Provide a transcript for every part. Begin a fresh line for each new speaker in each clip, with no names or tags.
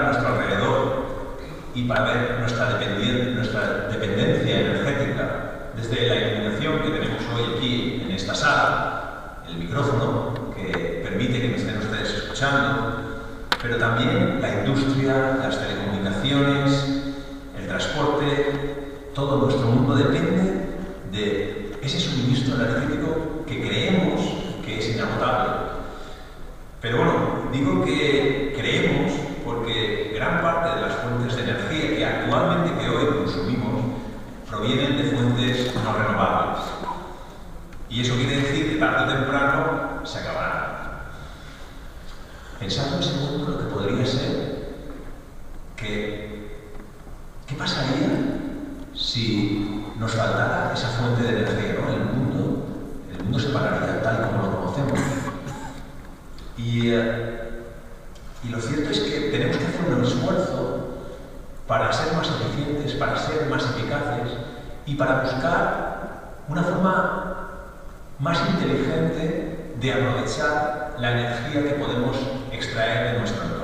a nuestro alrededor y para ver nuestra dependencia energética, desde la iluminación que tenemos hoy aquí en esta sala, el micrófono que permite que me estén ustedes escuchando, pero también la industria, las telecomunicaciones, el transporte, todo nuestro mundo depende de ese suministro energético que creemos que es inagotable. Pero bueno, digo que creemos porque gran parte de las fuentes de energía que actualmente que hoy consumimos provienen de fuentes no renovables. Y eso quiere decir que tarde o temprano se acabarán. Pensando en ese mundo, lo que podría ser ¿qué pasaría si nos faltara esa fuente de energía, ¿no? El mundo se pararía tal como lo conocemos. Y lo cierto es que tenemos que hacer un esfuerzo para ser más eficientes, para ser más eficaces y para buscar una forma más inteligente de aprovechar la energía que podemos extraer de nuestro entorno.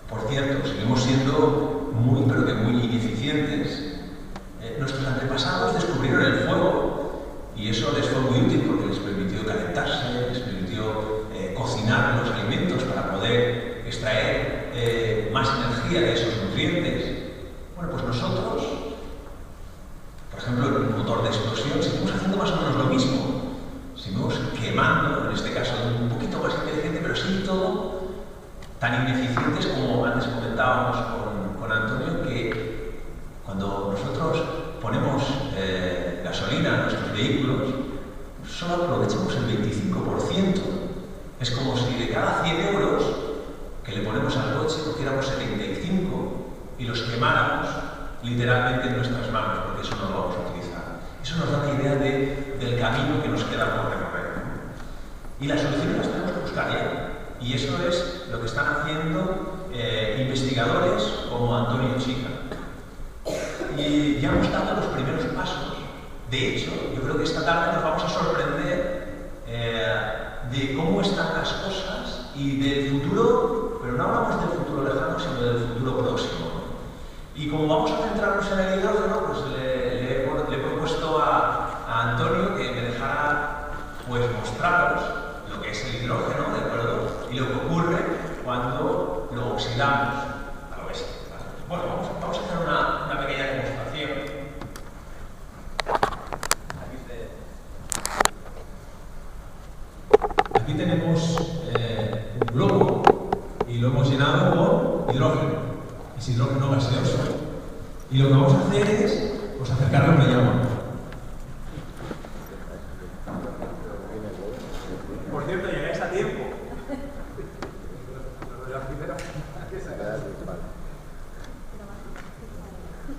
Por cierto, seguimos siendo muy, pero que muy ineficientes. Nuestros antepasados descubrieron el fuego y eso les fue muy útil porque les permitió calentarse, les permitió cocinar los alimentos para poder extraer más energía de esos nutrientes. Bueno, pues nosotros, por ejemplo, en un motor de explosión, seguimos haciendo más o menos lo mismo. Seguimos quemando, en este caso un poquito más inteligente, pero sin todo tan ineficientes como antes comentábamos con Antonio, que cuando nosotros ponemos gasolina a nuestros vehículos, solo aprovechamos el 25%. Es como si de cada 100 euros que le ponemos al coche cogiéramos 75 y los quemáramos literalmente en nuestras manos, porque eso no lo vamos a utilizar. Eso nos da una idea del camino que nos queda por recorrer. Y las soluciones las tenemos que buscar ya. Y eso es lo que están haciendo investigadores como Antonio Chica. Y ya hemos dado los primeros pasos. De hecho, yo creo que esta tarde nos vamos a sorprender de cómo están las cosas y del futuro, pero no hablamos del futuro lejano, sino del futuro próximo. Y como vamos a centrarnos en el hidrógeno, pues le he propuesto a Antonio que me dejara pues, mostraros lo que es el hidrógeno, ¿de acuerdo? Y lo que ocurre cuando lo oxidamos a lo bestia. Bueno, vamos a hacer una pequeña demostración. Aquí tenemos un globo y lo hemos llenado con hidrógeno. Es hidrógeno gaseoso. Y lo que vamos a hacer es pues, acercarlo a una llama. Por cierto, llegáis a tiempo.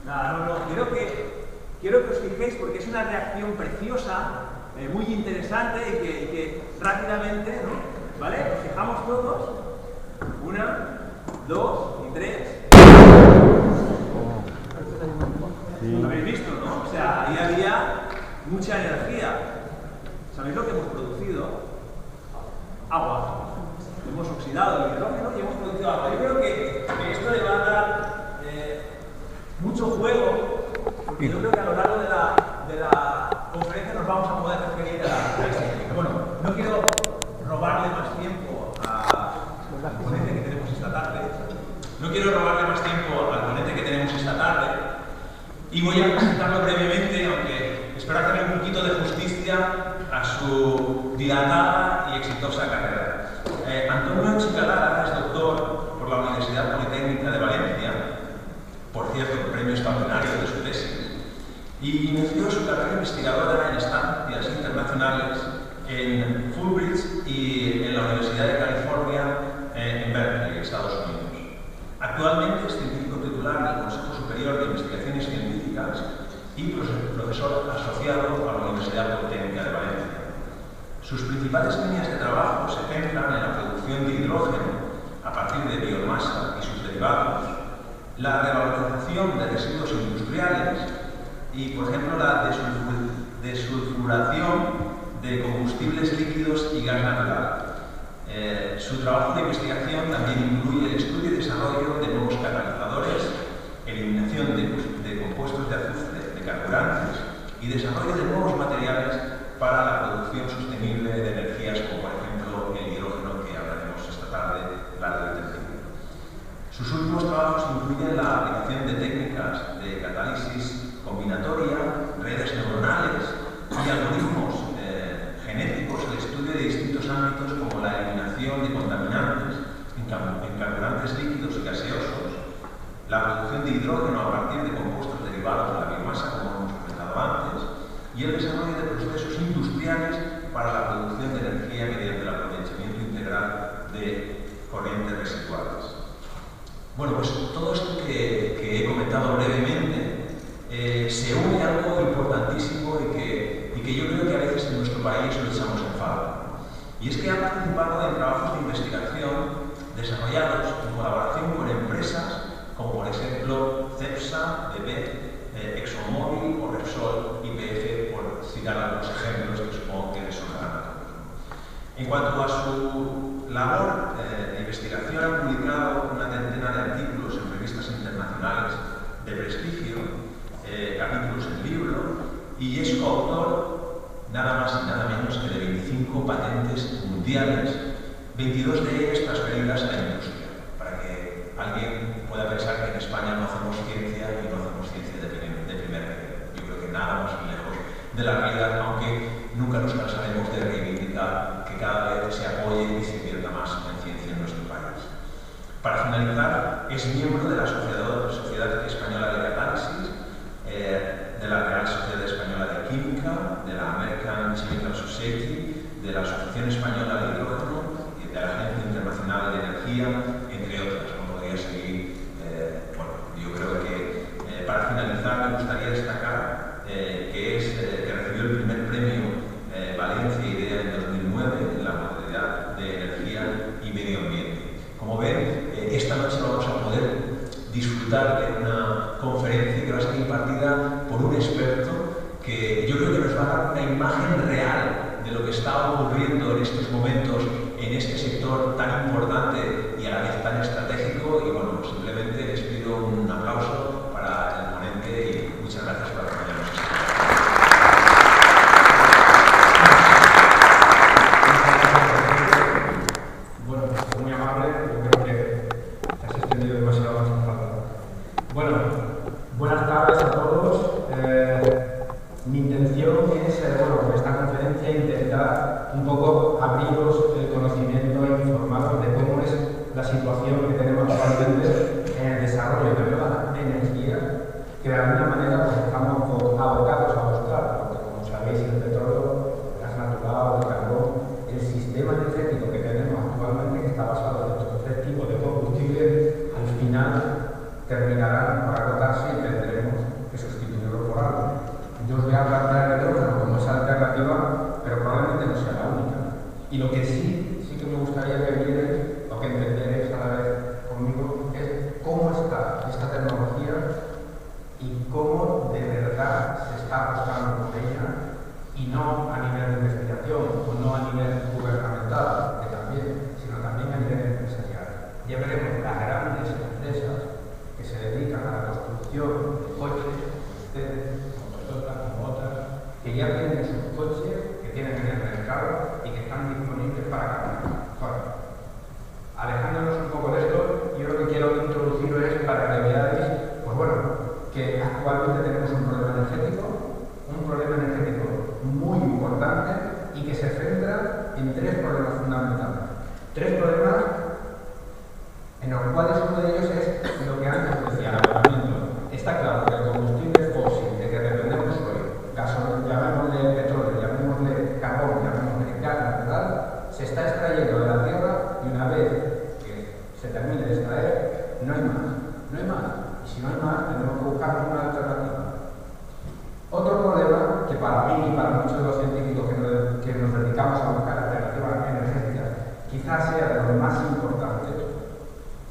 Nada, no, quiero que os fijéis porque es una reacción preciosa, muy interesante y que rápidamente, ¿no? ¿Vale? Nos fijamos todos. 1, 2 y 3. Sí. ¿Lo habéis visto, no? O sea, ahí había mucha energía. ¿Sabéis lo que hemos producido? Agua. Hemos oxidado el hidrógeno y hemos producido agua. Yo creo que esto le va a dar mucho juego, porque yo creo que a lo largo de la conferencia nos vamos a poder referir a esta técnica. Bueno, no quiero robarle más tiempo al ponente que tenemos esta tarde. No quiero robarle más tiempo al ponente que tenemos esta tarde. Y voy a presentarlo brevemente, aunque espero hacerle un poquito de justicia a su dilatada y exitosa carrera. Antonio Chica es doctor por la Universidad Politécnica de Valencia, por cierto, el premio extraordinario de su tesis, y inició su carrera investigadora en estancias internacionales en Fulbright y en la Universidad de California en Berkeley, Estados Unidos. Actualmente es científico titular del Consejo Superior de Investigaciones Científicas y profesor asociado a la Universidad Politécnica de Valencia. Sus principales líneas de trabajo se centran en la producción de hidrógeno a partir de biomasa y sus derivados, la revalorización de residuos industriales y, por ejemplo, la desulfuración de combustibles líquidos y gas natural. Su trabajo de investigación también incluye el estudio Sus últimos trabajos incluyen la aplicación de técnicas de catálisis combinatoria, redes neuronales y algoritmos genéticos al estudio de distintos ámbitos como la eliminación de contaminantes en carburantes líquidos y gaseosos, la producción de hidrógeno a partir de compuestos derivados de la biomasa, como hemos comentado antes, y el desarrollo de procesos industriales para la producción de energía mediante el aprovechamiento integral de corrientes residuales. Bueno, pues todo esto que he comentado brevemente se une a algo importantísimo y que yo creo que a veces en nuestro país lo echamos en falta. Y es que ha participado en trabajos de investigación desarrollados en colaboración con empresas como por ejemplo CEPSA, BP, ExxonMobil o Repsol, YPF, por citar algunos ejemplos que supongo que les sonarán a todos. En cuanto a su labor de investigación, ha publicado una centena de artículos en revistas internacionales de prestigio, capítulos en libro, y es coautor nada más y nada menos que de 25 patentes mundiales, 22 de ellas transferidas a la industria, para que alguien pueda pensar que en España no hacemos ciencia y no hacemos ciencia de primer nivel. Yo creo que nada más lejos de la realidad, aunque nunca nos cansaremos de reivindicar que cada vez se apoye y se invierta más en ciencia en nuestro país. Para finalizar, es miembro de la Sociedad Española de Catálisis, de la Real Sociedad Española de Química, de la American Chemical Society, de la Asociación Española de Hidrógeno y de la Agencia Internacional de Energía, entre otras. No podría seguir. Yo creo que para finalizar me gustaría destacar que recibió el primer premio Valencia Idea en 2009 en la modalidad de energía y medio ambiente. Como ven, esta noche vamos a poder disfrutar de una conferencia que va a ser impartida por un experto que yo creo que nos va a dar una imagen real de lo que está ocurriendo en estos momentos en este sector tan importante y a la vez tan estratégico. Y bueno, simplemente les pido un aplauso para el ponente y muchas gracias por acompañarnos.
Bueno, muy amable, yo creo que te has extendido demasiado más. Bueno, buenas tardes a todos. Mi intención es, con esta conferencia intentar un poco abriros el conocimiento e informaros de cómo es la situación que tenemos actualmente en el desarrollo de nuevas energías que de alguna manera pues, estamos abocados a buscar, porque como sabéis el petróleo, el gas natural, el carbón, el sistema energético que tenemos actualmente que está basado en estos tres tipos de combustibles, al final terminarán por agotarse y tendremos que sustituirlo por algo. Yo os voy a plantear el hidrógeno como esa alternativa, pero probablemente no sea la única. Y lo que sí que me gustaría que vierais, o que entenderéis a la vez conmigo, es cómo está esta tecnología y cómo de verdad se está apostando por ella, y no a nivel de investigación o no a nivel gubernamental, que también, sino también a nivel empresarial. Ya veremos las grandes empresas que se dedican a la construcción de coches, como ustedes, como otras, que ya tienen sus coches, que tienen en el mercado y que están disponibles para cambiar. Bueno, alejándonos un poco de esto, yo lo que quiero introduciros es para que veáis, pues bueno, que actualmente tenemos un problema energético muy importante y que se centra en tres problemas fundamentales. Tres problemas en los cuales uno de ellos es lo que antes decía, el agotamiento. Está claro que el combustible fósil de que dependemos hoy, gasolina, llamémosle petróleo, llamémosle carbón, llamémosle gas natural, se está extrayendo de la tierra y una vez que se termine de extraer, no hay más. Y si no hay más, tenemos que buscar una alternativa. Otro problema que para mí y para muchos de los científicos que nos dedicamos a buscar alternativas energéticas quizás sea de los más importantes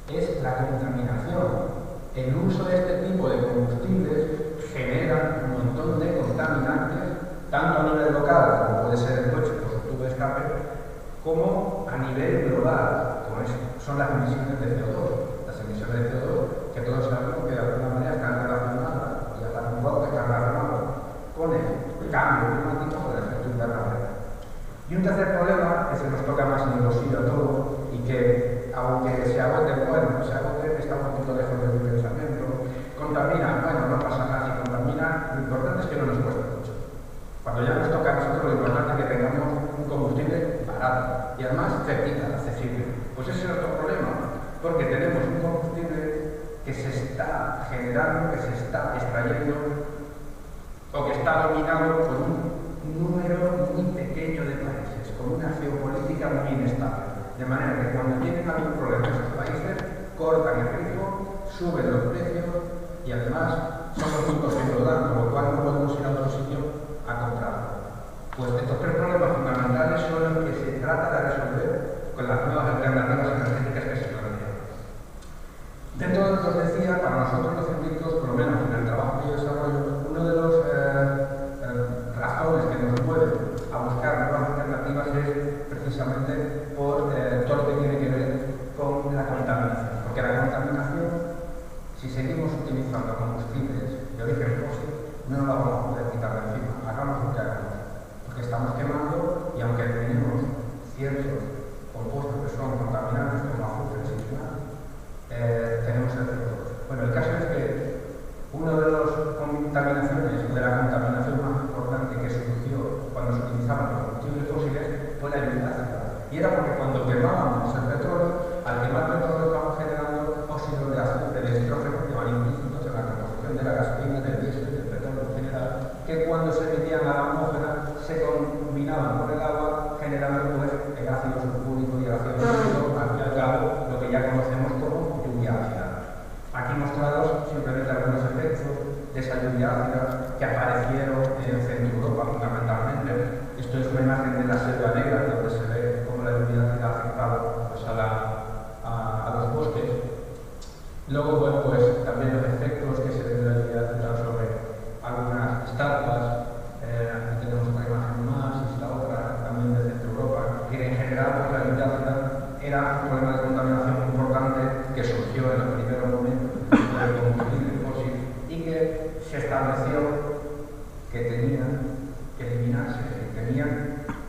es la contaminación. El uso de este tipo de combustibles genera un montón de contaminantes, tanto a nivel local, como puede ser el coche por su tubo de escape, como a nivel global, como son las emisiones de CO2. Las emisiones de CO2 que todos sabemos que de alguna manera están relacionadas, ya están relacionadas con el cambio climático, con el efecto invernadero. Y un tercer problema que se nos toca más en el bolsillo a todos y que, aunque que se agote, bueno, se agote, está un poquito lejos de mi pensamiento. Contamina, bueno, no pasa nada si contamina, lo importante es que no nos cueste mucho. Cuando ya nos toca a nosotros, lo importante es que tengamos un combustible barato y además cerquita, accesible. Pues ese es otro problema, porque tenemos un combustible que se está generando, que se está extrayendo o que está dominado por un número muy pequeño de países, con una geopolítica muy inestable. De manera que cuando tienen algún problema esos países, cortan el ritmo, suben los precios y además son los únicos que nos dan, con lo cual no podemos ir a otro sitio a comprarlo. Pues estos tres problemas fundamentales son los que se trata de resolver con las nuevas alternativas energéticas que se plantean. Dentro de lo que os decía, para nosotros los científicos, por lo menos en el trabajo que yo desarrollo, uno de los razones que nos mueven a buscar nuevas alternativas es precisamente por todo lo que tiene que ver con la contaminación. Porque la contaminación, si seguimos utilizando combustibles de origen fósil, no nos la vamos a poder quitar de encima, hagamos lo que hagamos. Porque estamos quemando y aunque tenemos ciertos compuestos que son contaminantes como azufre y demás, tenemos el CO2. Bueno, el caso es que una de las contaminaciones, de la contaminación más importante que surgió cuando se utilizaban los combustibles fósiles fue la lluvia ácida. Y era porque cuando quemábamos el petróleo, al quemar petróleo estamos generando óxidos de azufre, de nitrógeno que van implícitos en la composición de la gasolina, del diésel, del petróleo en general, que cuando se emitían a la atmósfera se combinaban con el agua, generando pues, el ácido sulfúrico y el ácido sulfúrico, al fin y al cabo, lo que ya conocemos como lluvia ácida. Aquí mostrados simplemente algunos efectos de esa lluvia ácida que aparecieron en Centro Europa fundamentalmente. Esto es una imagen de la Selva Negra, donde se ve cómo la lluvia ácida ha afectado pues, a los bosques. Luego, bueno, pues también los efectos que se ven de la lluvia ácida sobre algunas estatuas. Aquí tenemos una imagen más, y esta otra también de Centro Europa. Y en general, pues, la lluvia ácida era un problema de contaminación muy importante que surgió en los primeros momentos del combustible fósil y que se estableció que tenían que eliminarse, que tenían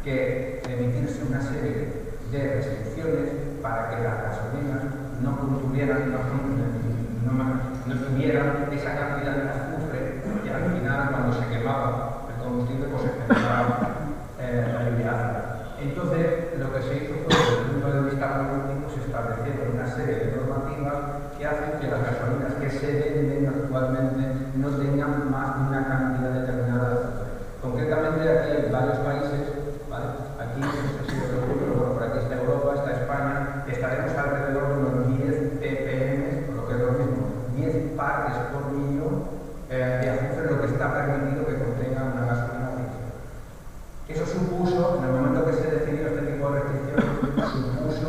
que emitirse una serie de restricciones para que las gasolinas no tuvieran esa cantidad de azufre y al final cuando se quemaba el combustible pues se generaba la lluvia ácida. Entonces lo que se hizo fue, desde el punto de vista político, se establecieron una serie de normativas que hacen que las gasolinas que se venden actualmente no tengan más de una cantidad determinada de azufre. Concretamente aquí hay varios países, ¿vale? Aquí no sé si os preocupa, pero bueno, por aquí está Europa, está España, estaremos alrededor de unos 10 ppm, por lo que es lo mismo, 10 partes por millón de azufre, lo que está permitido que contenga una gasolina líquida. Eso supuso, en el momento que se decidió este tipo de restricciones, supuso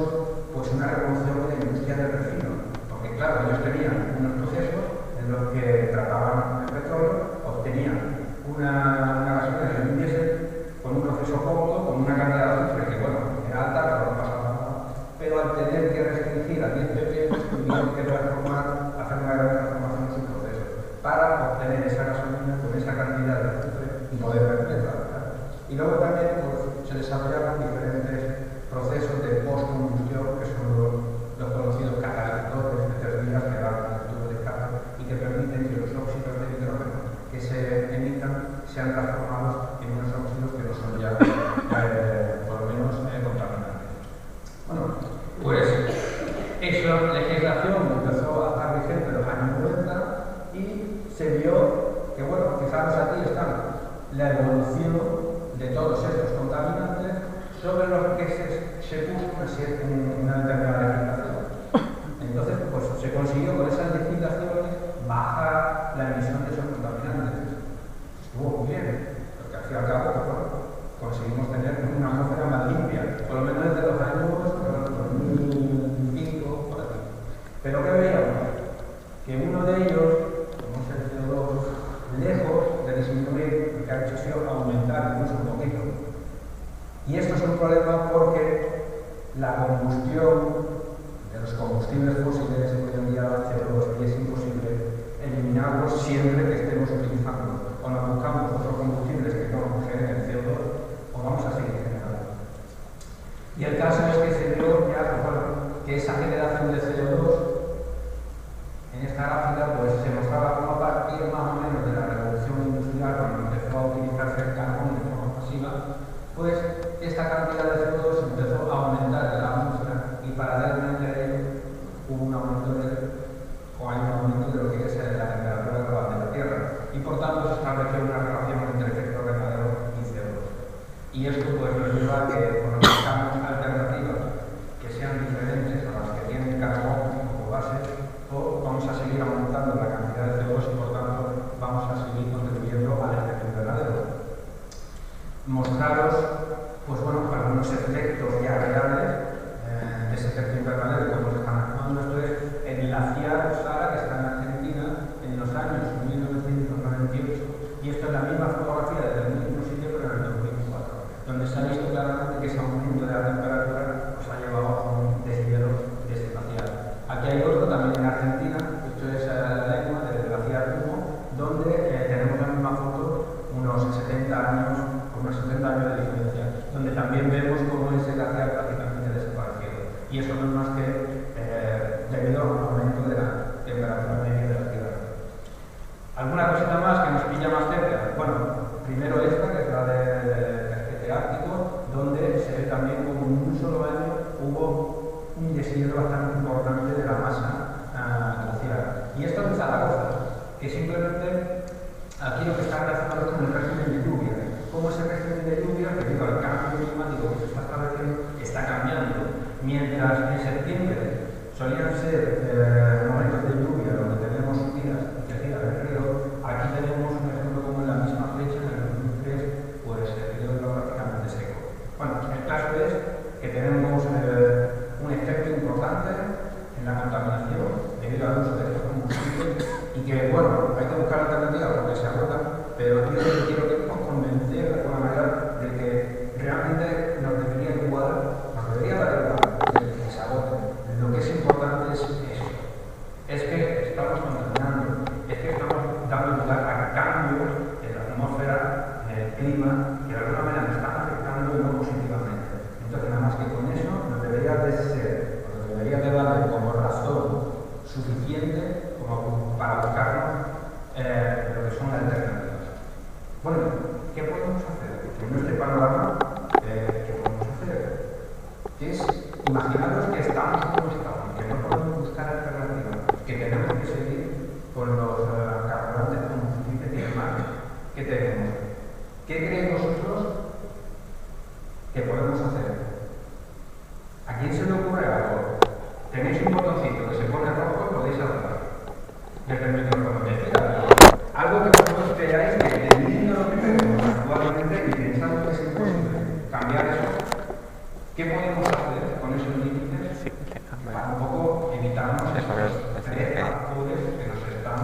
pues una revolución de la industria del refino, porque claro, ellos tenían unos procesos en los que trataban el petróleo, obtenían una gasolina de un diésel con un proceso cómodo, con una cantidad de azufre que, bueno, era alta, pero no pasaba nada. Pero al tener que restringir a 10 ppm, tuvieron que transformar, hacer una gran transformación en sus procesos para obtener esa gasolina con esa cantidad de azufre y poder venderla. Y luego también pues, se desarrollaron diferentes procesos de postcombustión, que son los conocidos catalizadores de terminas que dan el tubo de escape y que permiten que los óxidos de nitrógeno que se emitan sean transformados en unos óxidos que no son ya, por lo menos, contaminantes. Bueno, pues esa legislación empezó a estar vigente en los años 90 y se vio que, bueno, fijaros aquí está la evolución de todos estos contaminantes sobre los que se puso una determinada legislación. Entonces, pues se consiguió con esas legislaciones bajar la emisión de esos contaminantes. Estuvo muy bien, porque al fin y al cabo, pues, bueno, conseguimos tener una atmósfera más limpia, por lo menos desde los años 2005 por aquí. Pero ¿qué veíamos? Que uno de ellos, como es el CO2, lejos de disminuir, lo que ha hecho ha sido aumentar incluso un poquito. Y esto es un problema porque la combustión de los combustibles fósiles hoy en día da CO2 y es imposible eliminarlos siempre que estemos utilizando. O nos buscamos otros combustibles que no generen CO2 o vamos a seguir generando. Y el caso es que se vio ya, pues, bueno, que esa generación de o hay un aumento de lo que es la temperatura global de la Tierra. Y por tanto se establece una relación entre efecto invernadero y CO2. Y esto pues nos lleva a que cuando buscamos alternativas que sean diferentes a las que tienen carbón como base, o vamos a seguir aumentando la cantidad de CO2 y por tanto vamos a seguir contribuyendo al efecto invernadero. Mostraros, pues bueno, algunos efectos ya reales de ese efecto invernadero, cómo se están actuando. Esto es el glaciar Sara, que está en Argentina, en los años 1998, y esto es la misma fotografía desde el mismo sitio, pero en el 2004, donde se ha visto claramente que ese aumento de la temperatura pues, ha llevado a un deshielo de este glaciar. Aquí hay otro también en Argentina, esto es la lengua del glaciar Humo, donde tenemos la misma foto unos 70 años de diferencia, donde también vemos cómo ese glaciar prácticamente desaparecido. Y eso no es más que debido a un aumento de la temperatura media de la Tierra. ¿Alguna cosita más que nos pilla más cerca? Bueno, primero esta, que es la del casquete ártico, donde se ve también como en un solo año hubo un deshielo bastante importante de la masa glaciar. Y esto en Zaragoza, que simplemente aquí lo que está relacionado con el régimen de lluvia. Cómo ese régimen de lluvia, debido al cambio climático que se está estableciendo, está cambiando. Mientras en septiembre solían ser momentos de lluvia donde tenemos días crecidas del río, aquí tenemos un ejemplo como en la misma fecha, en el 2003, pues el río está prácticamente seco. Bueno, el caso es que tenemos un efecto importante en la contaminación debido al uso de estos combustibles y que, bueno, hay que buscar alternativas porque se agotan, pero yo quiero que os convencer de alguna manera de que realmente nos debería dar igual que se agoten. Lo que es importante es esto. Es que estamos contaminando, es que estamos dando lugar a cambios en la atmósfera, en el clima, que de alguna manera nos están afectando y no positivamente. Entonces, nada más que con eso nos debería de ser, nos debería de darle como razón suficiente como para buscarnos lo que son alternativas. Bueno, ¿qué podemos hacer? En este panorama, ¿qué podemos hacer? Que es imaginaros que estamos como estamos, que no podemos buscar alternativas, que tenemos que seguir con los carburantes combustibles y demás que tenemos. ¿Qué creéis vosotros que podemos hacer? ¿A quién se le ocurre algo? Tenéis un botoncito que se pone rojo y podéis hablar. Desde el micrófono. Algo que vosotros creáis que teniendo lo que tenemos actualmente y pensando que es imposible cambiar eso, ¿qué podemos hacer con esos límites para un poco evitarnos esos tres factores que nos están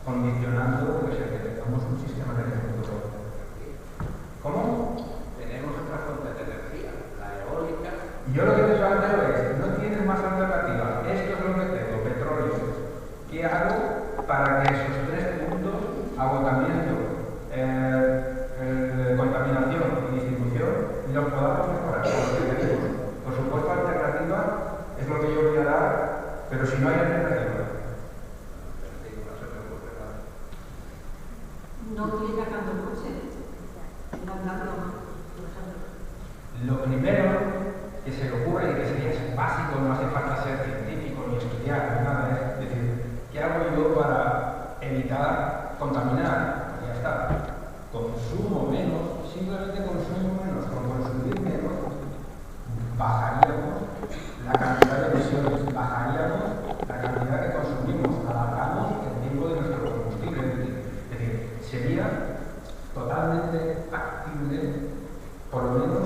condicionando pues, el que tengamos un sistema de futuro? ¿Cómo?
Tenemos otras fuentes de energía, la eólica.
Yo lo que te planteo es, no tienes más alternativas, esto es lo que tengo, petróleo. ¿Qué hago para que esos tres puntos, agotamiento, contaminación y distribución, los podamos mejorar? Por supuesto, alternativa es lo que yo voy a dar, pero si no hay alternativa.
No estoy sacando el coche, andando, por ejemplo.
Lo primero que se le ocurre y que sería básico, no hace falta ser científico ni estudiar ni nada, es decir, ¿qué hago yo para evitar contaminar? Ya está. Consumo menos, simplemente consumo menos. Con consumir menos, bajaríamos la cantidad de emisiones, bajaríamos la cantidad que consumimos, alargamos el tiempo de nuestro combustible. Es decir, sería totalmente factible, por lo menos,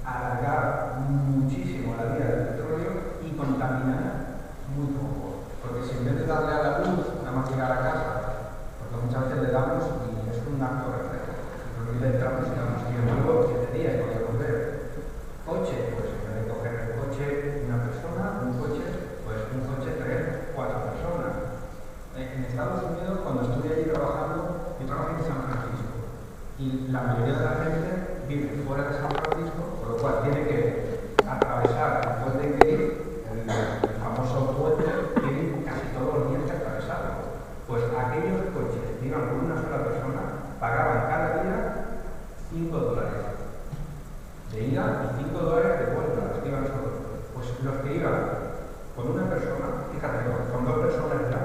alargar muchísimo la vida del petróleo y contaminar muy poco. Porque si en vez de darle a la luz, nada más llegar a casa, porque muchas veces le damos y es un acto reflejo. Nosotros le entramos y damos y luego 7 días podemos volver. Coche, pues en vez de coger el coche una persona, un coche 3, 4 personas. En Estados Unidos, cuando estuve allí trabajando, yo trabajé en San Francisco. Y la mayoría de la gente vive fuera de San Francisco, por lo cual tiene que atravesar el puente Ingrid, el famoso puente que casi todos los días que atravesarlo. Pues aquellos coches que iban con una sola persona pagaban cada día $5 de ida y $5 de vuelta, los que iban solos. Pues los que iban con una persona, fíjate, con 2 personas ya,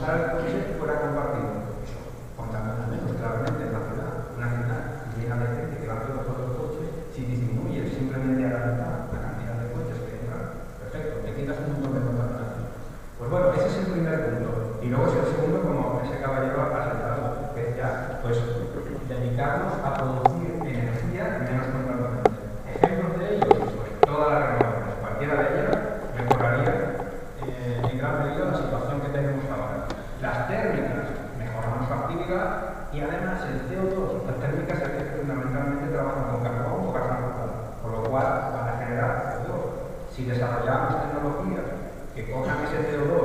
usar el coche fuera compartido. Eso contamina menos, claramente, en la ciudad. Una ciudad llena de gente que va haciendo todos los coches, si disminuye simplemente a la mitad la cantidad de coches que entran, perfecto, te quitas un montón de contaminación. Pues bueno, ese es el primer punto. Y luego es el segundo, como ese caballero ha presentado, que es ya, pues, dedicarnos a producir energía menos contaminante. Ejemplos de ello, pues todas las renovables, cualquiera de ellas mejoraría en gran medida la situación que tenemos ahora. Las térmicas mejoran su actividad y además el CO2, las térmicas fundamentalmente trabajan con carbón o gas natural, por lo cual van a generar CO2. Si desarrollamos tecnologías que cojan ese CO2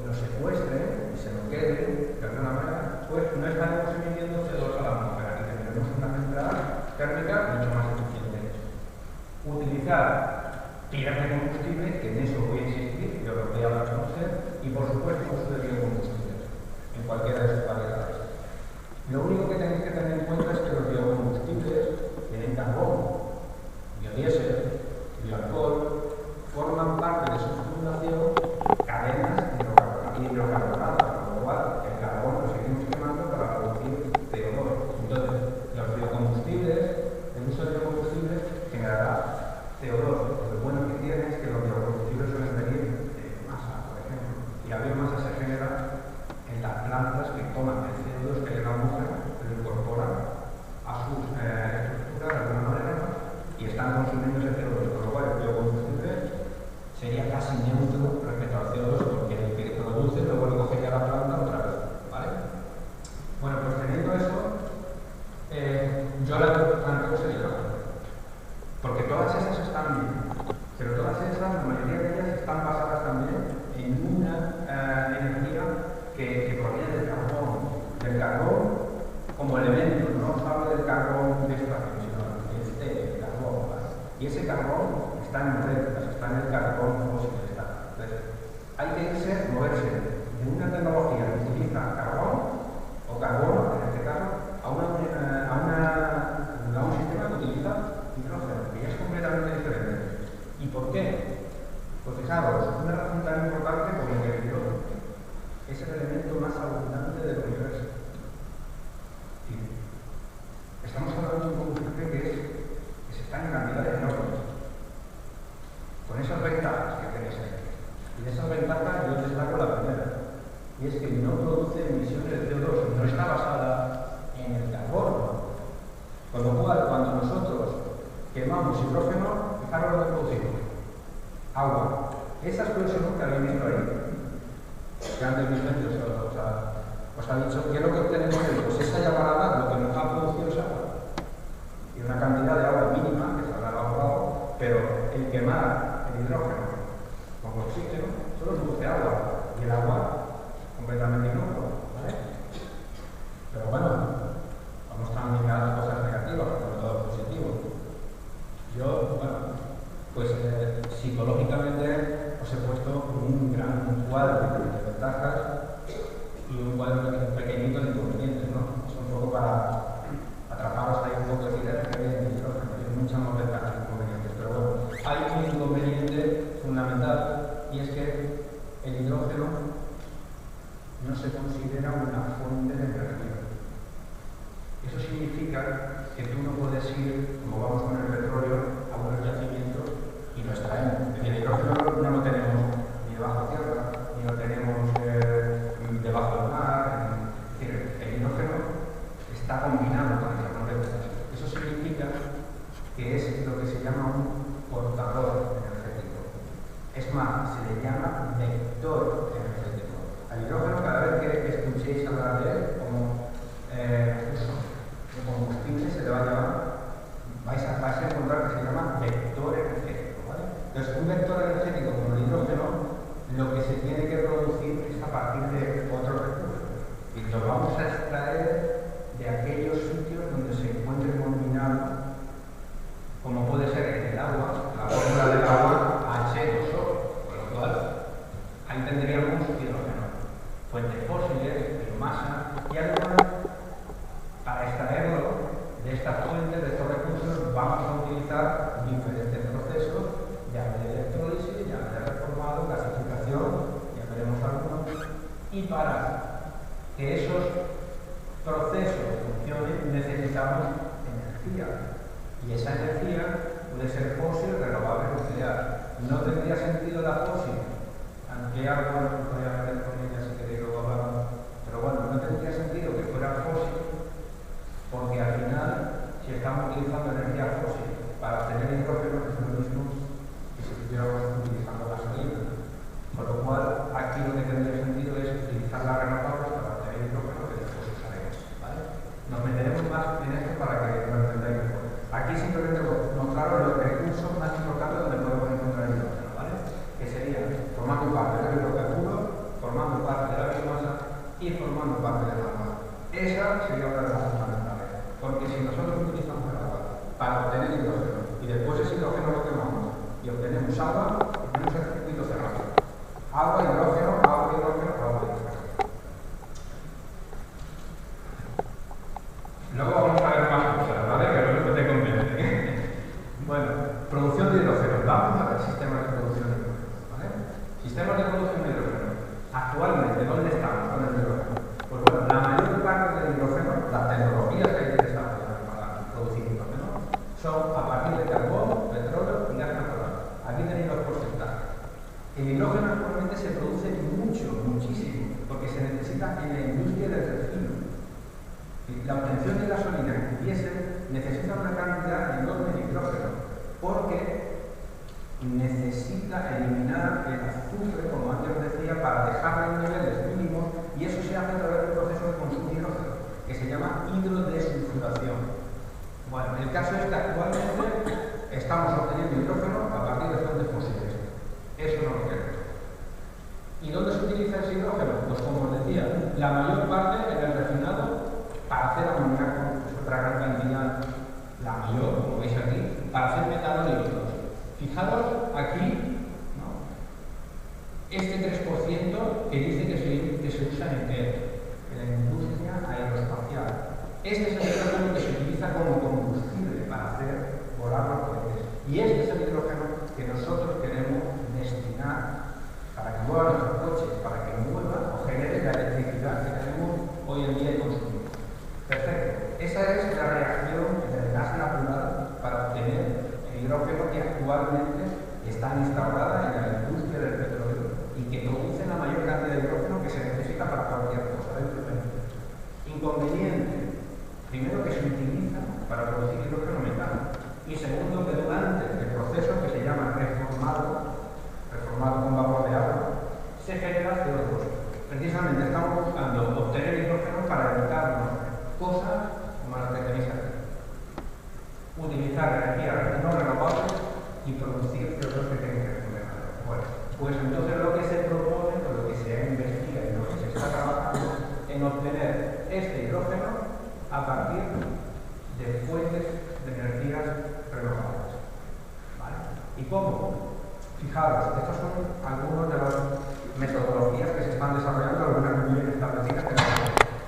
y lo secuestren y se lo queden de alguna manera, pues no estaremos emitiendo CO2 a la atmósfera y tendremos una central térmica mucho más eficiente. Utilizar pilas de combustible, que en eso voy a insistir, yo lo voy a dar a conocer, y por supuesto el uso de biocombustibles en cualquiera de sus variedades. Lo único que tenéis que tener en cuenta es que los biocombustibles tienen carbón, biodiesel, bioalcohol, forman parte de su formulación cadenas hidrocarbonadas, con lo cual el carbón lo seguimos quemando para producir CO2. Entonces, los biocombustibles, el uso de biocombustibles generará CO2. Lo bueno que tiene es que los biocombustibles suelen venir de masa, por ejemplo, y la biomasa se genera en las plantas que toman el CO2 que le da lo incorporan a sus estructuras de alguna manera y están consumiendo ese CO2, con lo cual el biocombustible sería casi neutro respecto al CO2 porque el que produce luego lo cogería la planta otra vez, ¿vale? Bueno, pues teniendo eso, yo la planteo sería, porque todas esas están bien, pero todas esas, la mayoría de ellas están basadas también en una energía que proviene del carbón como elemento, no os hablo del carbón de extracción, sino del carbón, ¿vale? Y ese carbón está en moléculas, está en el carbón fósil, está. Entonces, hay que moverse de una tecnología que utiliza carbón o carbono, en este caso, a un sistema que utiliza hidrógeno, que ya es completamente diferente. ¿Y por qué? Pues fijaros, una razón tan importante como el hidrógeno es el elemento más abundante del universo. Sí. Estamos hablando de un combustible que está en cantidades enormes, con esas ventajas que tenéis ahí. Y de esas ventajas yo destaco la primera, y es que no produce emisiones de CO2, no está basada en el carbono. Con lo cual, cuando nosotros quemamos hidrógeno, fijaros lo que producimos. Agua. Esa explosión que habéis visto ahí, que antes Vicente os ha dicho, ¿qué es lo que obtenemos ahí? Pues esa llamarada lo que nos ha producido es agua. Y una cantidad de agua mínima, que se habrá evaporado, pero el quemar el hidrógeno con oxígeno solo produce agua, y el agua completamente inocua, ¿vale? Pero bueno, vamos también a las cosas negativas, sobre todo positivo. Yo, bueno, pues psicológicamente os he puesto un gran cuadro de ventajas y un cuadro pequeñito de inconvenientes, ¿no? Es un poco para atraparos ahí un poco de ideas que hay en el hidrógeno, hay muchas más ventajas que inconvenientes, pero bueno, hay un inconveniente fundamental y es que el hidrógeno no se considera una fuente de energía. Eso significa que tú no puedes ir, como vamos con el petróleo, a unos yacimientos y lo extraemos. El hidrógeno no lo tenemos ni debajo de tierra, ni lo tenemos debajo del mar. Es decir, el hidrógeno está combinado con esas moléculas. Eso significa que es lo que se llama un portador energético. Es más, se le llama vector energético. Al hidrógeno, cada vez que escuchéis hablar de él como uso de combustible, se le va a llamar, vais a encontrar que se llama vector energético, ¿vale? Entonces, un vector energético como el hidrógeno, lo que se tiene que producir es a partir de otros recursos. Y lo vamos a extraer de aquellos sitios donde se encuentre combinado, como puede ser en el agua, la fórmula del agua H2O, con lo cual ahí tendríamos hidrógeno, fuentes fósiles, biomasa, y además, para extraerlo de estas fuentes, de estos recursos, vamos a utilizar diferentes procesos, ya de electrólisis, ya de reformado, gasificación, ya veremos algunos, y para energía. Y esa energía puede ser fósil, renovable, nuclear. No tendría sentido la fósil, aunque algo no podría meter con ella si queréis luego hablamos. Pero bueno, no tendría sentido que fuera fósil, porque al final, si estamos utilizando energía fósil para obtener hidrógeno, es lo mismo que si estuviéramos utilizando gasolina. Con lo cual, aquí lo que tendría sentido es utilizar las renovables para obtener hidrógeno que después usaremos, ¿vale? Nos meteremos más en esto para que lo entendáis mejor. Aquí simplemente mostraros los recursos más importantes donde podemos encontrar hidrógeno, ¿vale? Que serían formando parte del hidrocarburo, formando parte de la biomasa y formando parte del agua. Esa sería una de las fundamentales, porque si nosotros utilizamos el agua para obtener hidrógeno y después ese hidrógeno lo quemamos y obtenemos agua, tenemos el circuito cerrado. Agua, hidrógeno, agua, hidrógeno, agua, hidrógeno. Luego vamos a ver más cosas, ¿vale? Que no te convence. Bueno, producción de hidrógeno. Vamos a ver sistemas de producción de hidrógeno, ¿vale? Sistemas de producción de hidrógeno. Actualmente, ¿dónde estamos con el hidrógeno? Pues bueno, la mayor parte del hidrógeno, las tecnologías que hay que desarrollar para producir hidrógeno, son a partir de carbón, petróleo y gas natural. Aquí tenéis los porcentajes. El hidrógeno actualmente se produce muchísimo, porque se necesita en la industria del refino. La obtención de gasolina y diésel necesita una cantidad enorme de hidrógeno, porque necesita eliminar el azufre, como antes decía, para dejarlo en niveles mínimos, y eso se hace a través del proceso de consumo de hidrógeno, que se llama hidrodesulfuración. Bueno, el caso es que actualmente estamos obteniendo hidrógeno a partir de fuentes fósiles. Eso no lo queremos. ¿Y dónde se utiliza ese hidrógeno? Pues como os decía, la mayor parte en el refinado para hacer amoníaco, es otra gran cantidad, la mayor, como veis aquí, para hacer metanolitos. Fijaros aquí, ¿no? Este 3% que dice que se usa en la industria aeroespacial. Este es el hidrógeno que se utiliza como combustible para hacer volar los cohetes. Y este es el hidrógeno que nosotros queremos destinar para que muevan nuestros coches, para que mueva o genere la electricidad que tenemos hoy en día y consumimos. Perfecto. Esa es la reacción del gas natural para obtener el hidrógeno que actualmente está instaurada en la industria del petróleo y que produce la mayor cantidad de hidrógeno que se necesita para cualquier cosa. Inconveniente. Primero, que se utiliza para producir hidrógeno metano. Y segundo, que durante el proceso que se llama reformado con vapor de agua, se genera CO2. Precisamente estamos buscando obtener hidrógeno para evitarnos cosas como las que tenéis aquí. Utilizar energías no renovables y producir CO2 que tienen que funcionar. Bueno, pues entonces lo que se propone, o lo que se investiga y lo que se está trabajando en obtener este hidrógeno a partir de fuentes de energías renovables. ¿Vale? ¿Y cómo? Fijaros, estas son algunas de las metodologías que se están desarrollando, algunas muy bien establecidas que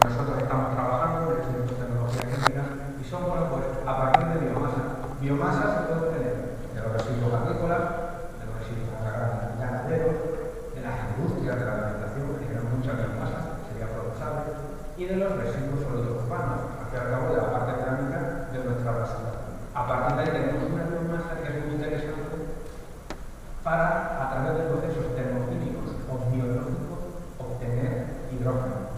nosotros estamos trabajando en el Instituto de Tecnología Química, y son, bueno, pues a partir de biomasa. Biomasa se puede obtener de los residuos agrícolas, de los residuos ganaderos, de las industrias de la alimentación, que generan mucha biomasa, sería aprovechable, y de los residuos sólidos urbanos, al fin y al cabo de la parte dinámica de nuestra basura. A partir de ahí tenemos una biomasa que es muy interesante para, a través de procesos termoquímicos o biológicos, obtener hidrógeno.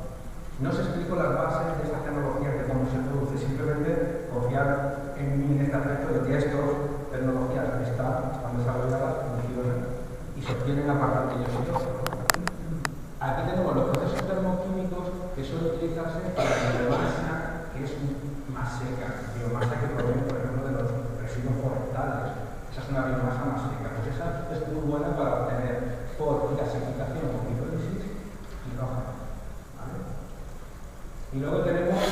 No os explico las bases de esta tecnología, que cómo se produce, simplemente confiar en mí en este aspecto de que estas tecnologías están desarrolladas, funcionan y se obtienen a partir de ellos hidrógeno. Aquí tenemos los procesos termoquímicos que suelen utilizarse para la biomasa que es más seca, biomasa que proviene, por ejemplo, de los residuos forestales. Esa es una biomasa más seca, pues esa es muy buena para obtener por gasificación o hidrólisis hidrógeno. ¿Vale? Y luego tenemos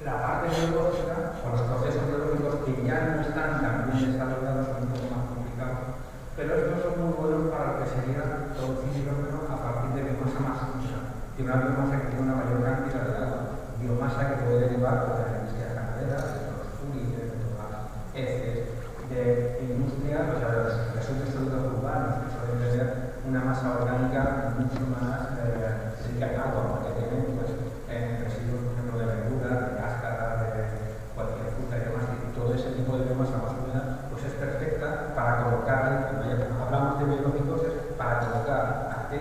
la parte biológica, o los procesos biológicos que ya no están tan bien desarrollados, son un poco más complicados, pero estos son muy buenos para lo que sería producir hidrógeno a partir de biomasa más ancha, de una biomasa que tiene una mayor cantidad de agua, biomasa que puede derivar de las industrias ganaderas, de los fúriles, de las heces, de industrias, o sea, de los residuos sólidos urbanos, que suelen tener una masa orgánica mucho más rica en agua, porque tienen pues, residuos, por ejemplo, de verduras, de cáscaras, de cualquier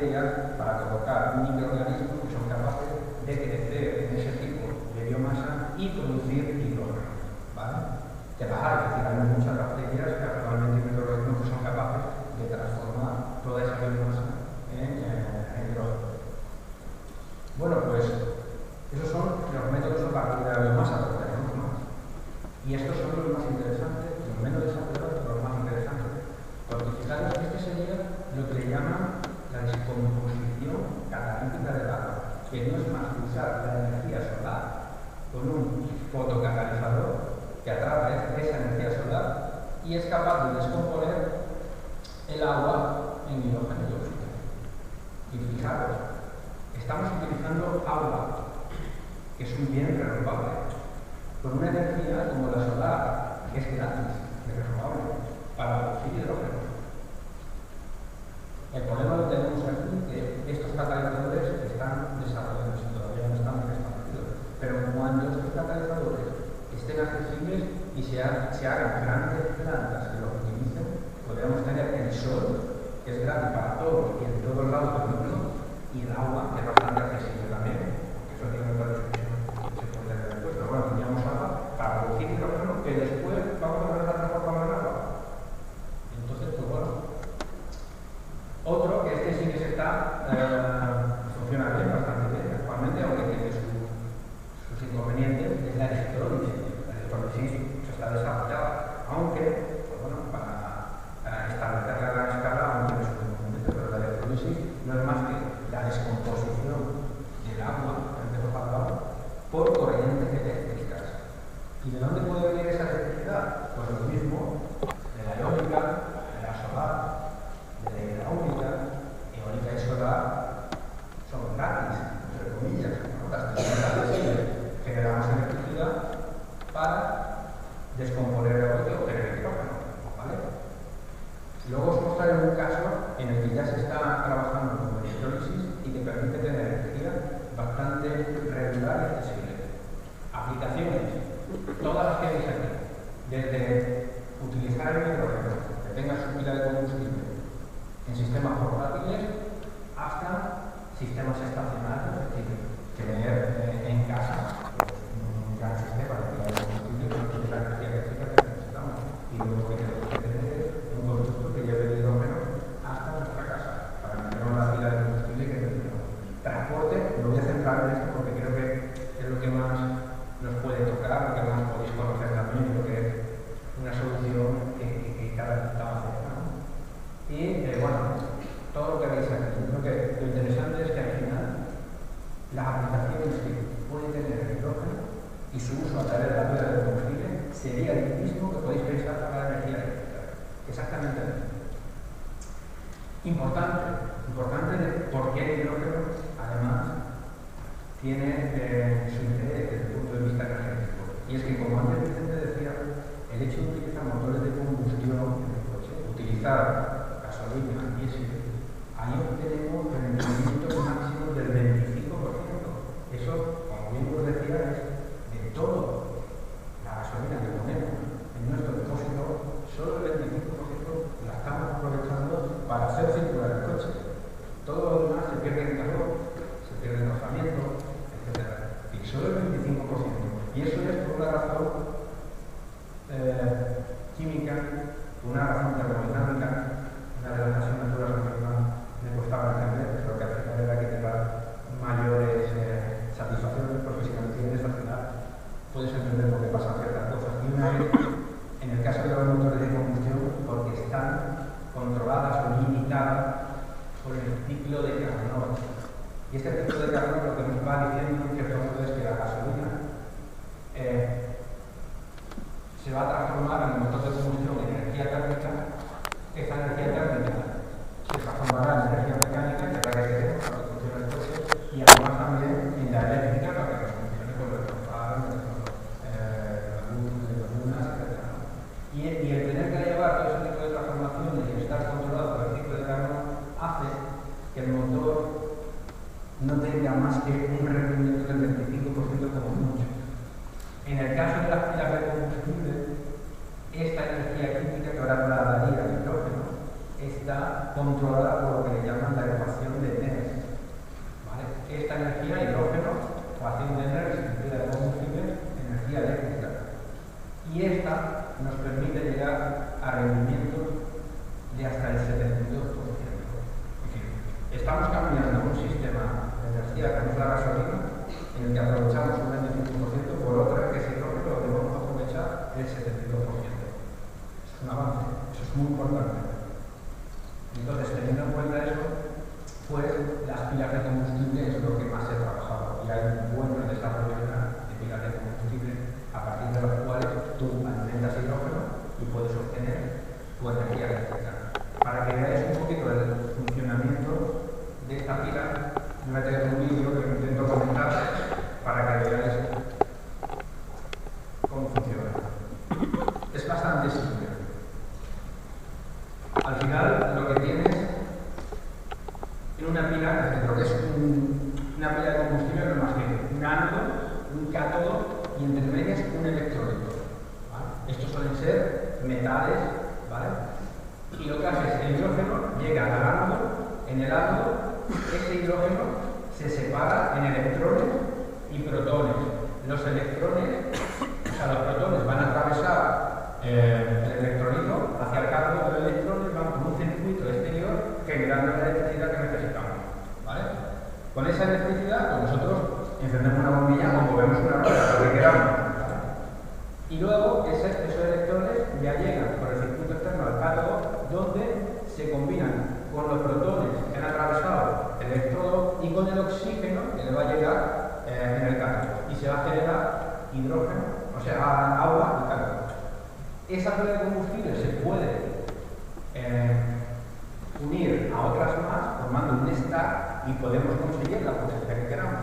bacterias para colocar microorganismos que son capaces de crecer en ese tipo de biomasa y producir hidrógeno, ¿vale? Que las hay, es decir, hay muchas bacterias que actualmente microorganismos que son capaces de transformar toda esa biomasa en hidrógeno. Bueno, pues esos son los métodos a partir de la biomasa, pero tenemos más. Y estos son los más interesantes, los menos desarrollados, pero los más interesantes. Porque fijaros que este sería lo que le llaman la descomposición catalítica del agua, que no es más que usar la energía solar con un fotocatalizador que atrapa esa energía solar y es capaz de descomponer el agua en hidrógeno y oxígeno. Y fijaros, estamos utilizando agua, que es un bien renovable, con una energía como la solar, que es gratis, es renovable, para producir hidrógeno. El problema lo tenemos aquí, que estos catalizadores están desarrollados y todavía no están bien establecidos. Pero cuando estos catalizadores estén accesibles y se hagan grandes plantas que los utilicen, podríamos tener el sol, que es gratis para todos y en todos lados del mundo, y el agua, que es bastante accesible también, porque eso tiene otra discusión que se puede tener después. Pero bueno, teníamos agua para producir hidrógeno que después vamos a ver a transformar en agua. Entonces, pues bueno. Otro, que este sí que se está, funciona bien, bastante bien actualmente, aunque tiene sus inconvenientes, es la electrólisis. La electrólisis se está desarrollada, aunque, pues bueno, para establecerla a gran escala, aún tiene sus inconvenientes, pero la electrólisis no es más que la descomposición del agua, por corrientes eléctricas. ¿Y de dónde puede venir esa electricidad? Pues lo mismo de la eólica, de la solar, de la hidráulica, eólica y solar son gratis, entre comillas, ¿no? Las tecnologías generamos electricidad para descomponer eólica o obtener hidrógeno, ¿vale? Luego os mostraré un caso en el que ya se está trabajando con electrólisis y que permite tener energía bastante regular y accesible. Aplicaciones, todas las que veis aquí, desde utilizar el hidrógeno, que tenga su pila de combustible, en sistemas portátiles hasta sistemas estacionarios, es decir, tener en casa un gran sistema de pila de combustible con la energía eléctrica que necesitamos y luego que tenemos que tener un conducto que lleve el hidrógeno hasta nuestra casa para meter una pila de combustible que necesitamos. Transporte, me voy a centrar en esto porque creo que es lo que más nos puede tocar, lo que más podéis conocer también, creo que es una solución que cada vez está más cerca, ¿no? Y bueno, todo lo que veis aquí, creo que lo interesante es que al final las aplicaciones que puede tener el hidrógeno y su uso a través de la pila de combustible sería el mismo que podéis pensar para la energía eléctrica. Exactamente el mismo. Importante porque el hidrógeno además tiene su interés desde el punto de vista energético. Y es que, como antes Vicente decía, el hecho de utilizar motores de combustión en el coche, utilizar gasolina, diésel, ahí obtenemos rendimientos máximos del 25%. Eso, como bien os decía, es de todo la gasolina que ponemos en nuestro depósito, solo el 25% la estamos aprovechando para hacer circular el coche. Todo lo demás se pierde en calor, se pierde en rozamiento, etc. Y solo el 25%. Y eso es por una razón química, una razón termodinámica, una de las asignaturas que más me costaba entender, pero que al final era que te da mayores satisfacciones, porque si no entiendes al final puedes entender por qué pasan ciertas cosas. Y una es, en el caso de los motores de combustión, porque están controladas o limitadas por el ciclo de Carnot. Y este ciclo de Carnot lo que nos va diciendo en cierto modo es que la gasolina se va a transformar en el motor de combustión en energía térmica. Esta energía térmica se transformará en energía mecánica, que es la que queremos para que funcione el coche, y además también en la eléctrica para que funcione con los faros, la luz de las lunas, etc. Y el tener que llevar todo ese tipo de transformaciones y estar controlado por el ciclo de Carnot hace que el motor no tenga más que un rendimiento del 25% como mucho. En el caso de las pilas de combustible, esta energía química que ahora la daría el hidrógeno está controlada por lo que le llaman la ecuación de y esta nos permite llegar a rendimientos de hasta el 72%. Estamos cambiando un sistema de energía que es la gasolina, en el que aprovechamos un 25% por otra que es hidrógeno, donde vamos a aprovechar el 72%. Es un avance, eso es muy importante. Entonces, teniendo en cuenta eso, pues las pilas de combustible es lo que más he trabajado, y hay un buen desarrollo de pilas de combustible a partir de las cuales tú alimentas hidrógeno y puedes obtener tu energía eléctrica. Para que veáis un poquito el funcionamiento de esta pila, voy a tener un vídeo que intento comentar para que veáis cómo funciona. Es bastante simple. Al final, lo que tienes en una pila, lo que es una pila de combustible, no es más que un ánodo, un cátodo y entre medias un electrolito. ¿Vale? Estos suelen ser metales, ¿vale? Y lo que hace es el hidrógeno llega al ánodo, en el ánodo ese hidrógeno se separa en electrones y protones. Los electrones, o sea, los protones van a atravesar el electrolito hacia el cátodo de los electrones, van por un circuito exterior generando la electricidad que necesitamos. ¿Vale? Con esa electricidad, pues nosotros encendemos una bombilla o movemos una rueda, lo que queramos. ¿Vale? Y luego esos electrones ya llegan por el circuito externo al cátodo, donde se combinan con los protones que han atravesado el electrodo y con el oxígeno que le va a llegar en el cátodo. Y se va a generar hidrógeno, o sea, agua y calor. Esa pila de combustible se puede unir a otras más formando un stack y podemos conseguir la potencia que queramos.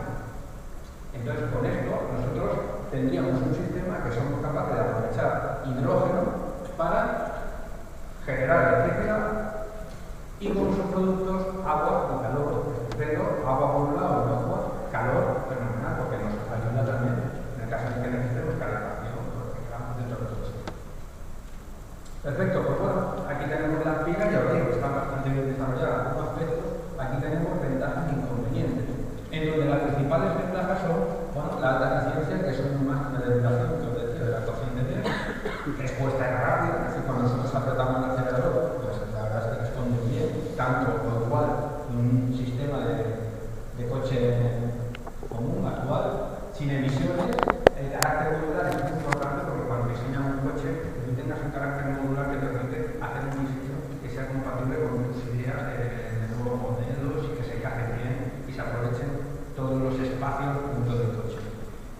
Entonces, con esto nosotros tendríamos un sistema que somos capaces de aprovechar hidrógeno para generar electricidad y con sus productos agua y calor. Pero agua por un lado y agua, calor fenomenal, porque nos ayuda también en el caso de que necesitemos calefacción, porque quedamos dentro de todo esto. Perfecto, pues bueno, aquí tenemos las pilas, ya os digo, están bastante bien desarrolladas en algunos aspectos. Aquí tenemos ventajas e inconvenientes, en donde las principales ventajas son, bueno, la alta eficiencia, que es una máquina de ventilación, que os decía, de la cocina de tierra, respuesta rápida, es decir, cuando nosotros apretamos el acelerador, pues la verdad es que responde bien, tanto por lo cual un sistema de coche común, actual, sin emisiones, el carácter modular es muy importante porque cuando diseñas un coche, que tú tengas un carácter modular que te permite hacer un diseño que sea compatible con tus ideas de nuevos modelos y que se encajen bien y se aprovechen todos los espacios dentro del coche.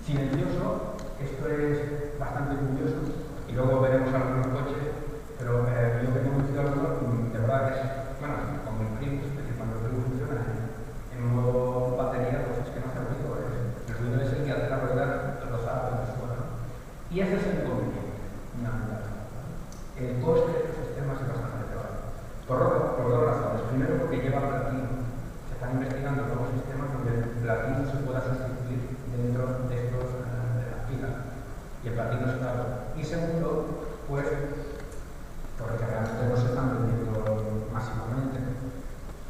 Silencioso, esto es bastante curioso y luego veremos algunos coches, pero yo que he conocido algunos, de verdad que es, bueno, con mis primos, es decir, cuando el primo funciona en modo batería, pues es que no hace ruido, el ruido es el que hace la rueda rozada por el suelo, ¿no? Y ese es el inconveniente, fundamental. El coste de estos sistemas es bastante elevado. Por dos razones. Primero, porque lleva platino. Se están investigando nuevos sistemas donde el platino se pueda sustituir dentro de estos de las pilas. Y el platino es caro. Y segundo, pues, porque realmente no se están vendiendo masivamente.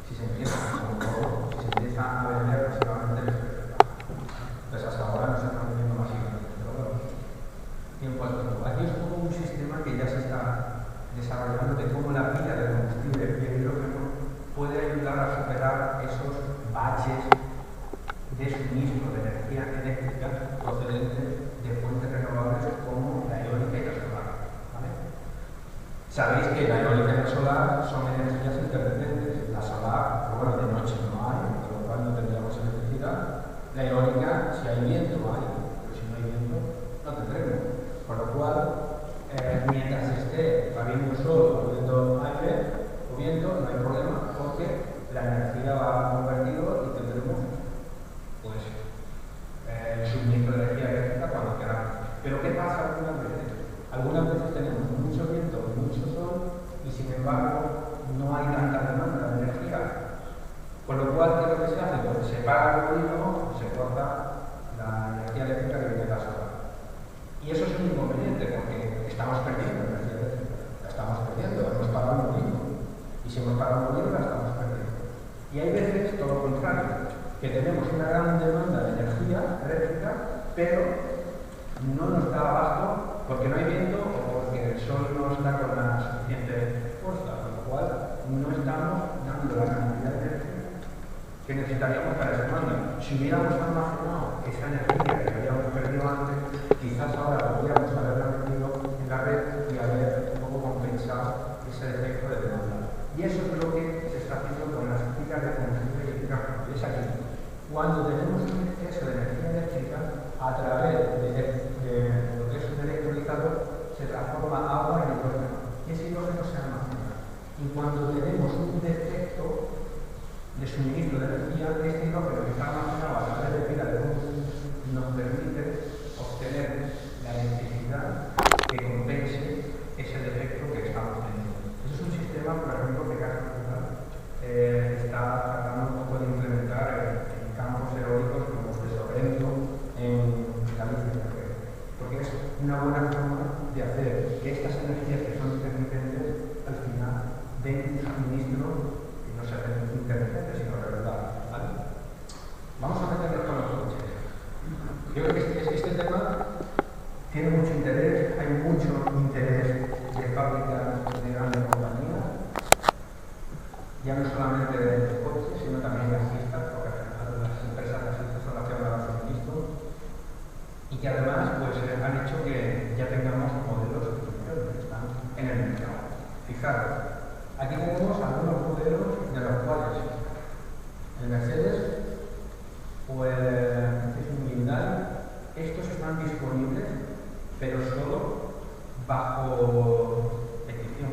Si se empieza a vender masivamente, les precio baja. Entonces, hasta ahora no se están vendiendo masivamente. Pero bueno, y en cuanto a aquí es como un sistema que ya se está desarrollando de cómo la pila de combustible y el hidrógeno puede ayudar a superar esos baches de suministro de energía eléctrica procedente de fuentes renovables como la eólica y la solar. ¿Vale? Sabéis que la eólica y la solar son energías interdependientes. La solar, bueno, de noche no hay, con lo cual no tendríamos electricidad. La eólica, si hay viento, hay, pero si no hay viento, no tendremos. Por lo cual, mientras esté habiendo sol o habiendo aire o viento, no hay problema, porque la energía va convertido y tendremos pues, el suministro de energía eléctrica cuando queramos. Pero ¿qué pasa algunas veces? Algunas veces tenemos mucho viento, mucho sol y sin embargo no hay tanta demanda de energía. Con lo cual, ¿qué es lo que se hace? Pues se para el polígono, se corta la energía eléctrica que viene de la solar. Y eso es un inconveniente porque estamos perdiendo energía eléctrica. La estamos perdiendo, hemos parado un molino. Y si hemos parado un molino, la estamos perdiendo. Y hay veces todo lo contrario, que tenemos una gran demanda de energía eléctrica, pero no nos da abasto porque no hay viento o porque el sol no está con la suficiente fuerza, con lo cual no estamos dando la cantidad de energía que necesitaríamos para esa demanda. Si hubiéramos almacenado esa energía que habíamos perdido antes, quizás ahora podríamos haberla metido en la red y haber un poco compensado ese defecto de demanda. Y eso es lo que se está haciendo con las ciclas de combustible eléctrica. Es aquí. Cuando tenemos un exceso de energía eléctrica, a través de lo que es un electrolizador, se transforma agua en hidrógeno. Y ese hidrógeno se almacena. Y cuando tenemos un defecto de suministro de energía, este hidrógeno que está almacenado a través de pilas de combustible nos permite obtener la electricidad que compense ese defecto que estamos teniendo. Eso es un sistema, por ejemplo, que Gas Natural está tratando un poco de implementar en campos eólicos como los de Sorrento, en la isla de Red, porque es una buena forma de hacer que estas energías que son intermitentes al final den un suministro que no sea intermitente sino regular. ¿Vale? Vamos a meternos con los coches. Yo creo que este tema tiene mucho interés, hay mucho interés de fábricas de grandes compañías, ya no solamente de coches, sino también gasistas, porque al final las empresas gasistas son las que ahora las han visto, y que además pues, han hecho que ya tengamos modelos que funcionan, que están en el mercado. Fijaros, aquí tenemos algunos modelos de los cuales el Mercedes o el Hyundai, estos están disponibles, pero solo bajo petición.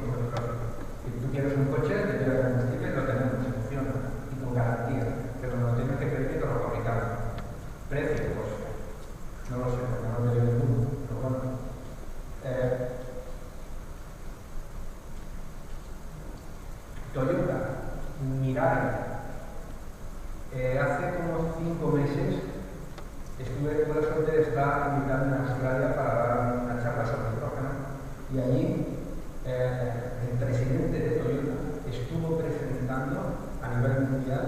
Si tú quieres un coche que lleve combustible, lo tenemos, funciona, y con garantía, pero no tienes que pedir que te lo fabricamos. Precio, pues, no lo sé, porque no me dio ninguno, pero bueno. Toyota, Mirai. Hace como 5 meses tuve la suerte de estar invitado en Australia para dar una charla sobre hidrógeno y allí el presidente de Toyota estuvo presentando a nivel mundial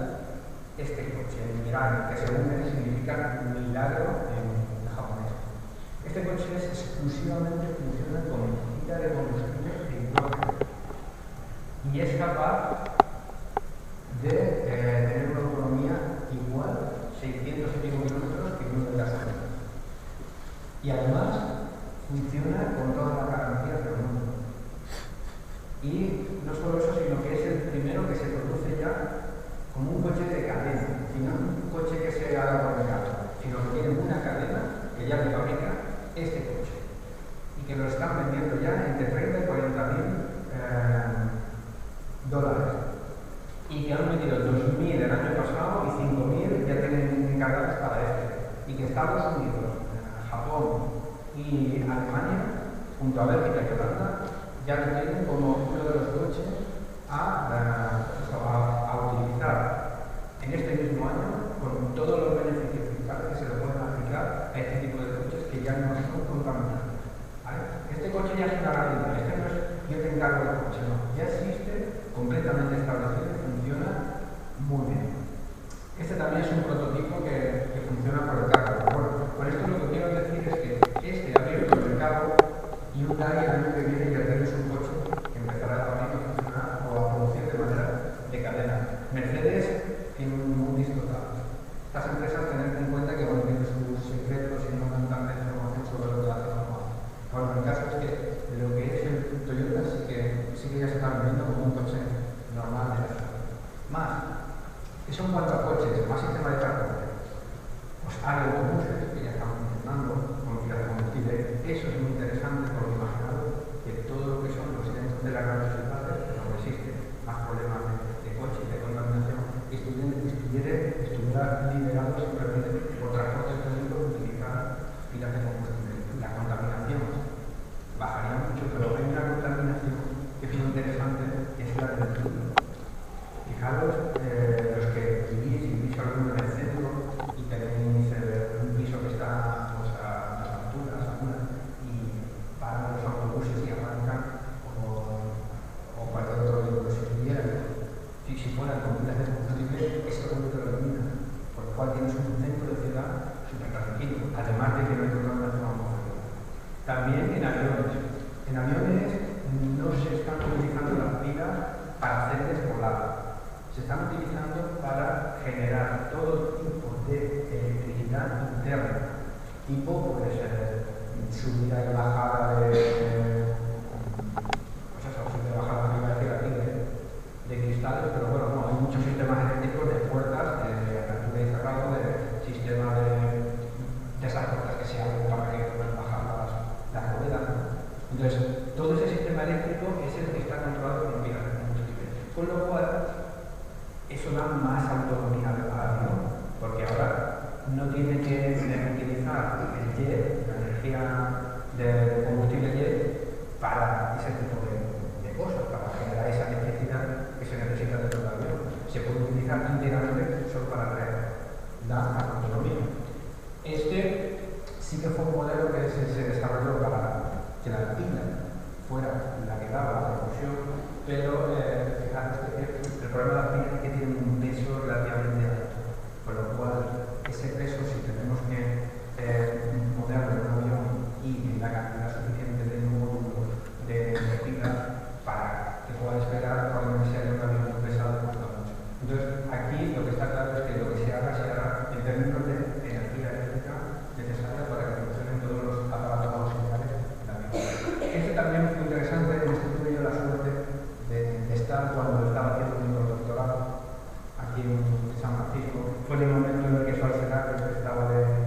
este coche, el Mirai, que según él significa milagro en japonés. Este coche exclusivamente funciona con cita de combustible de hidrógeno y es capaz de tener una autonomía igual, 600 y pico kilómetros, que uno de gasolina. Y además funciona con todas las garantías del mundo. Y no solo eso, sino que es el primero que se produce ya como un coche de cadena, y no un coche que se haga por mercado, sino que tiene una cadena que ya le fabrica este coche y que lo están vendiendo ya entre 30 y 40 mil dólares. Y que han metido 2.000 el año pasado y 5.000 ya tienen encargadas para este. Y que Estados Unidos, Japón y Alemania, junto a Bélgica y Holanda, ya lo tienen como uno de los coches a utilizar en este mismo año con todos los beneficios fiscales que se le pueden aplicar a este tipo de coches que ya no son contaminantes. ¿Vale? Este coche ya es una realidad, este no es yo te encargo del coche, no, ya existe completamente establecido y funciona muy bien. Este también es un prototipo que funciona por el carro. Bueno, con esto lo que quiero decir es que este ha abierto el mercado y un día el año que viene ya tenéis un coche que empezará a funcionar o a producir de manera de cadena. Mercedes tiene un mundo total. Estas empresas tener en cuenta que bueno, tienen sus secretos y no dan tanta información sobre lo que hacen normal. Bueno, el caso es que lo que es el Toyota sí que ya se está vendiendo como un coche normal de la ciudad. Más, eso en cuanto a coches, más sistema de transporte. Pues hay autobuses que ya están funcionando con pilas de combustible. Eso es muy interesante porque imaginaros que todo lo que son los centros de las grandes ciudades, donde existen más problemas de coche y de contaminación, estuviera liderado simplemente por transporte público utilizar pilas de combustible. La contaminación bajaría mucho, pero hay una contaminación que es muy interesante, que es la del ruido. En aviones no se están utilizando las pilas para hacer desvolar. Se están utilizando para generar todo tipo de electricidad interna, tipo pues, subida y bajada subida y bajada de cristales, pero bueno, no, hay muchos sistemas eléctricos de puertas, de apertura y cerrado, de sistemas de esas puertas que se abren para que puedan bajar las ruedas, ¿no? Entonces, todo ese sistema eléctrico es el que está controlado por pilas de combustible, con lo cual eso da más autonomía al avión, porque ahora no tiene que utilizar el jet, la energía de combustible jet, para ese tipo de cosas, para generar esa electricidad que se necesita dentro del avión. Se puede utilizar íntegramente solo para dar autonomía. Este sí que fue un modelo que se desarrolló para que la pila fuera la que daba la propulsión, pero fijaros que el problema de la pila es que tiene un peso relativamente alto, con lo cual ese peso, si tenemos que ponerlo en un avión y en la cantidad suficiente de módulos de pila para que pueda despegar, probablemente sea un avión muy pesado y cuesta mucho. Entonces, aquí lo que está claro es que lo que se hará en términos de energía eléctrica necesaria para que funcionen todos los aparatos auxiliares del avión. Este también fue interesante, en este tuve yo la suerte de estar cuando estaba haciendo mi doctorado aquí en San Francisco. Fue en el momento en el que Schwarzenegger estaba de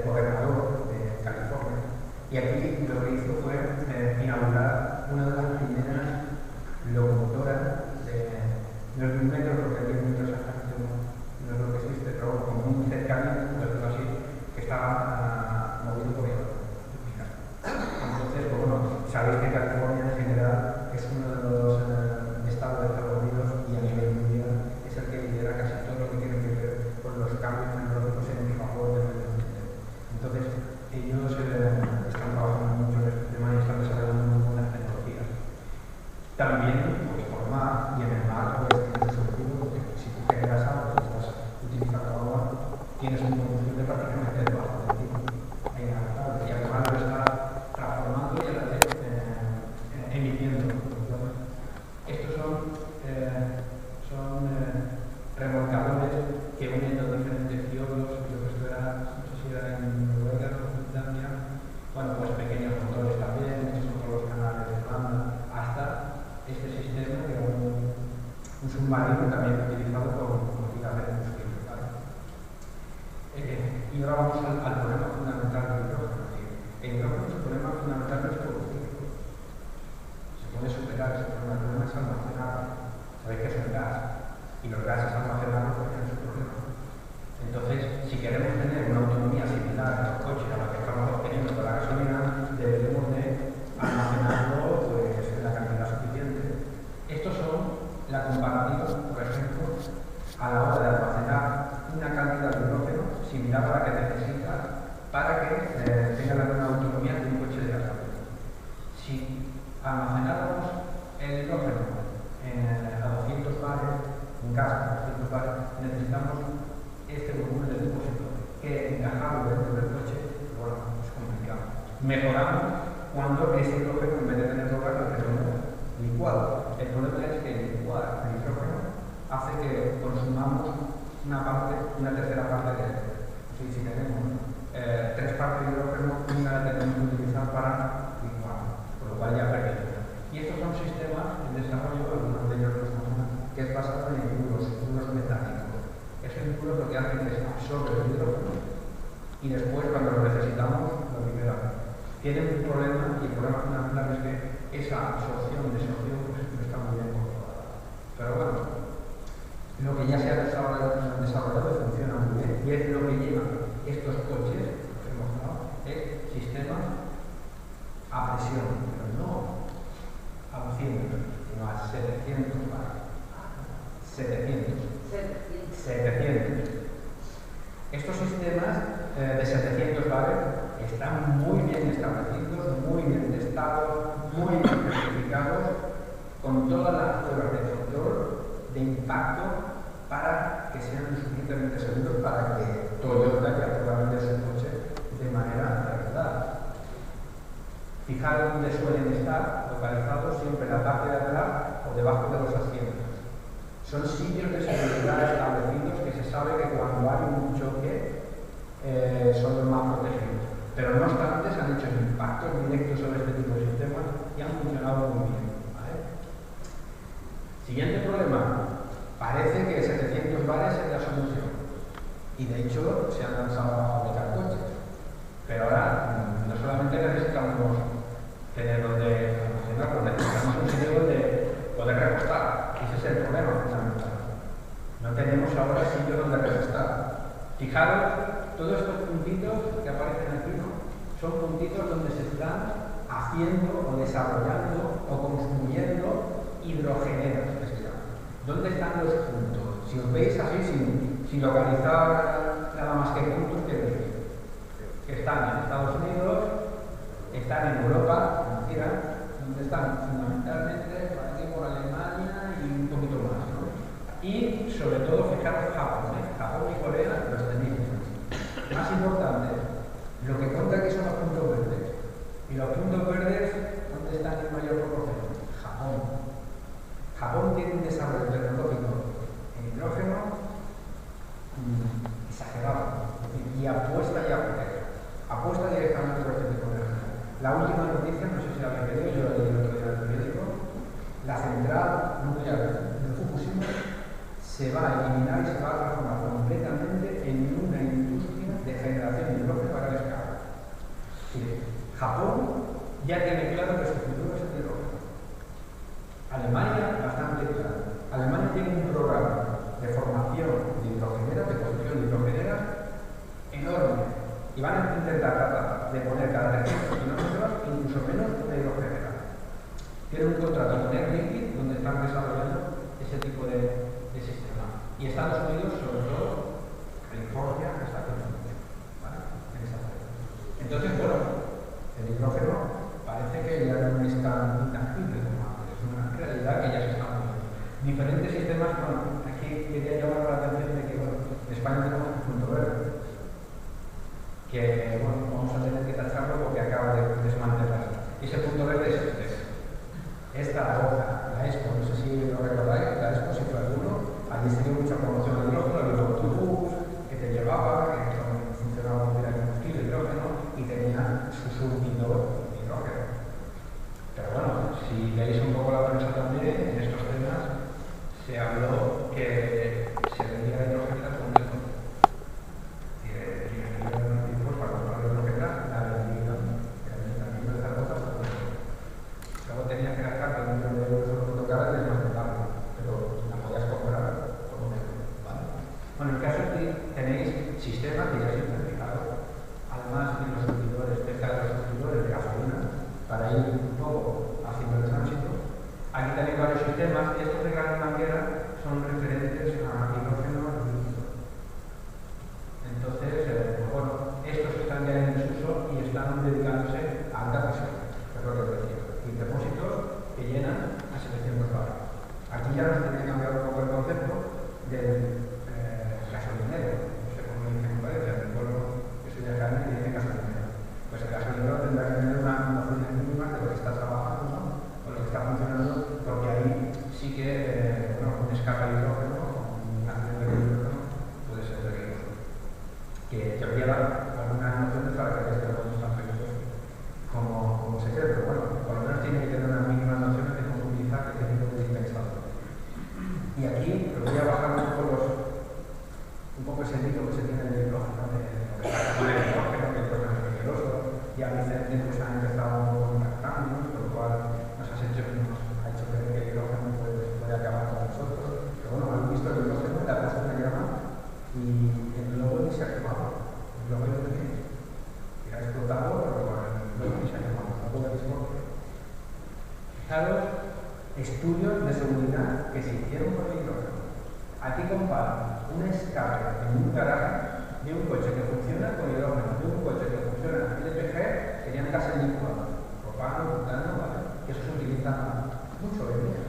gobernador de California, y aquí lo que hizo fue inaugurar una de las primeras locomotoras no es de un metro, porque el 10 metros exactamente no es lo que existe, pero como un cercano, por decirlo así, que estaba movido por el. Entonces, pues bueno, sabéis que California en general es uno de los estados de Estados Unidos y a nivel mundial es el que lidera casi todo lo que tiene que ver con los cambios tecnológicos en favor del medio ambiente. Entonces, ellos están trabajando mucho en este tema y están desarrollando muy buenas tecnologías. También, pues por mar, y en el mar, pues tiene su sentido, porque si tú generas agua y estás utilizando agua, tienes un combustible prácticamente debajo de ti, inagotable, y además lo está transformando y a la vez emitiendo. Estos son remolcadores que unen los diferentes fiordos, lo que esto era, no sé si era en Noruega o en Finlandia, bueno, pues pequeños motores también, estos son todos los canales de Irlanda, hasta este sistema que era un submarino también utilizado con pilas de combustible. ¿Vale? Y ahora vamos al problema fundamental del hidrógeno. El hidrógeno, el problema fundamental no es producir. Se puede superar ese problema, el problema es almacenar. Sabéis que es un gas, y los gases almacenados tienen su problema. Entonces, si queremos tener una autonomía similar a los coches a la que estamos obteniendo con la gasolina, deberemos de almacenarlo pues, en la cantidad suficiente. Estos son la comparativa, por ejemplo, a la hora de almacenar una cantidad de hidrógeno similar a la que necesitas para que tenga la misma autonomía que un coche de gasolina. Si almacenáramos el hidrógeno a 200 bares, en gas a 200 bares, necesitamos este volumen de depósito que encajarlo dentro del coche, bueno, es complicado. Mejoramos cuando ese hidrógeno, en vez de tenerlo gas, lo tenemos licuado. El problema es que licuar el hidrógeno hace que consumamos una tercera parte de él. Si tenemos 3 partes de hidrógeno, una la tenemos que utilizar para licuar, por lo cual ya perdemos. Y estos son sistemas en desarrollo, algunos de ellos los conocen, que es basado en impuros metálicos. Esos impuros lo que hacen es absorber el hidrógeno y después, cuando lo necesitamos, lo liberamos. Tienen un problema, y el problema fundamental es que esa absorción y desorción pues, no está muy bien controlada. Pero bueno, lo que ya se ha desarrollado funciona muy bien, y es lo que llevan estos coches, los hemos mostrado, es sistemas a presión, pero no a 200, sino a 700 bares. 700. Estos sistemas de 700 bares están muy bien establecidos, muy bien testados, muy bien certificados, con todas las pruebas de control, de impacto, para que sean lo suficientemente seguros para que Toyota ya pueda vender su coche de manera regular. Fijaros dónde suelen estar localizados, siempre en la parte de atrás o debajo de los asientos. Son sitios de seguridad establecidos que se sabe que cuando hay un choque son los más protegidos. Pero no obstante, se han hecho impactos directos sobre este tipo de sistemas y han funcionado muy bien. ¿Vale? Siguiente problema. Parece que 700 bares es la solución. Y de hecho se han lanzado a fabricar coches. Pero ahora no solamente necesitamos tener donde almacenarlo, necesitamos un sitio donde poder recostar. Ese es el problema fundamental. No tenemos ahora sitio donde recostar. Fijaros, todos estos puntitos que aparecen aquí, ¿no? Son puntitos donde se están haciendo o desarrollando o construyendo hidrogeneras, que se llama. ¿Dónde están los puntos? Si os veis así, sin localizar nada más que puntos, ¿qué veis? Que están en Estados Unidos, están en Europa, donde están fundamentalmente por aquí, por Alemania y un poquito más, ¿no? Y sobre todo, fijaros Japón, Japón y Corea los tenéis. Más importante, lo que cuenta aquí son los puntos verdes. Y los puntos verdes, ¿dónde están en mayor proporción? Japón. Japón tiene un desarrollo tecnológico en hidrógeno exagerado. Y apuesta directamente por este tipo de energía. La última noticia, no sé si la habéis leído, yo la leí el otro día en el periódico, la central nuclear de Fukushima se va a eliminar y se va a transformar completamente en una industria de generación de hidrógeno para el escape. Japón ya tiene claro que su futuro es el hidrógeno. Alemania, bastante claro. Alemania tiene un programa de formación de hidrogeneras, de construcción de hidrogeneras enorme. Y van a intentar tratar de poner cada 300 kilómetros incluso menos una hidrogenera. Tienen un contrato con Air Liquide donde están desarrollando ese tipo de sistema. Y Estados Unidos, sobre todo, California, está presente, ¿vale? En esa zona. Entonces, bueno, el hidrógeno parece que ya no es tan intangible como antes, es una realidad que ya se está moviendo. Diferentes sistemas, bueno, aquí quería llamar la atención de que, bueno, en España tenemos un punto verde, que, bueno, vamos a tener que tacharlo porque acaba de desmantelarse. Y ese punto verde es este. Esta hoja, la Expo, no sé si lo recordáis, la Expo, si fue alguno, allí se dio mucha promoción de hidrógeno, había un autobús que te llevaba, que funcionaba con combustible hidrógeno y tenía su surtidor de hidrógeno. Pero bueno, si leéis un poco la prensa también, en estos temas se habló que se vendía hidrógeno con un sector. Tenías que gastar 1 millón de euros en los autocares y desmantelarlo, pero la podías comprar por un euro, ¿vale? Bueno, en el caso aquí tenéis sistemas que ya se han fijado, además de los surtidores, cerca de los surtidores de gasolina, para ir un poco haciendo el tránsito. Aquí tenéis varios sistemas, estos de gran manguera son referentes a hidrógeno líquido. Entonces, bueno, estos están ya en desuso y están dedicándose a alta presión, que es lo que os decía. Y depósitos que llenan a 700 bares. Aquí ya nos tiene que cambiar un poco el concepto del gasolinero. No sé cómo me dicen en Valencia, el pueblo que soy de Jaén y dice gasolinero. Pues el gasolinero tendrá que tener unas nociones mínimas de lo que está trabajando, ¿no? O lo que está funcionando, porque ahí sí que bueno, un escape de hidrógeno o una acción de hidrógeno puede ser peligroso. Que lleva algunas nociones para que esté tan peligroso como se cree, pero bueno, por lo menos tiene que tener unas mínimas nociones de cómo utilizar este tipo de dispensador. Y aquí os voy a bajar un poco ese mito que se tiene del hidrógeno, de que el hidrógeno es peligroso, y a veces pues, han empezado contactándonos, por lo cual nos ha hecho creer que el hidrógeno puede acabar con nosotros. Pero bueno, han visto el hidrógeno, la cosa se llama, y el globo ni se ha quemado. El globo es pequeño. Y ha explotado, pero bueno, fijaros, estudios de seguridad que se hicieron con el hidrógeno. Aquí comparo un escape en un garaje de un coche que funciona con hidrógeno, de un coche que funciona en LPG, serían gases licuados, propano, butano, ¿vale? Que eso se utiliza mucho hoy en día,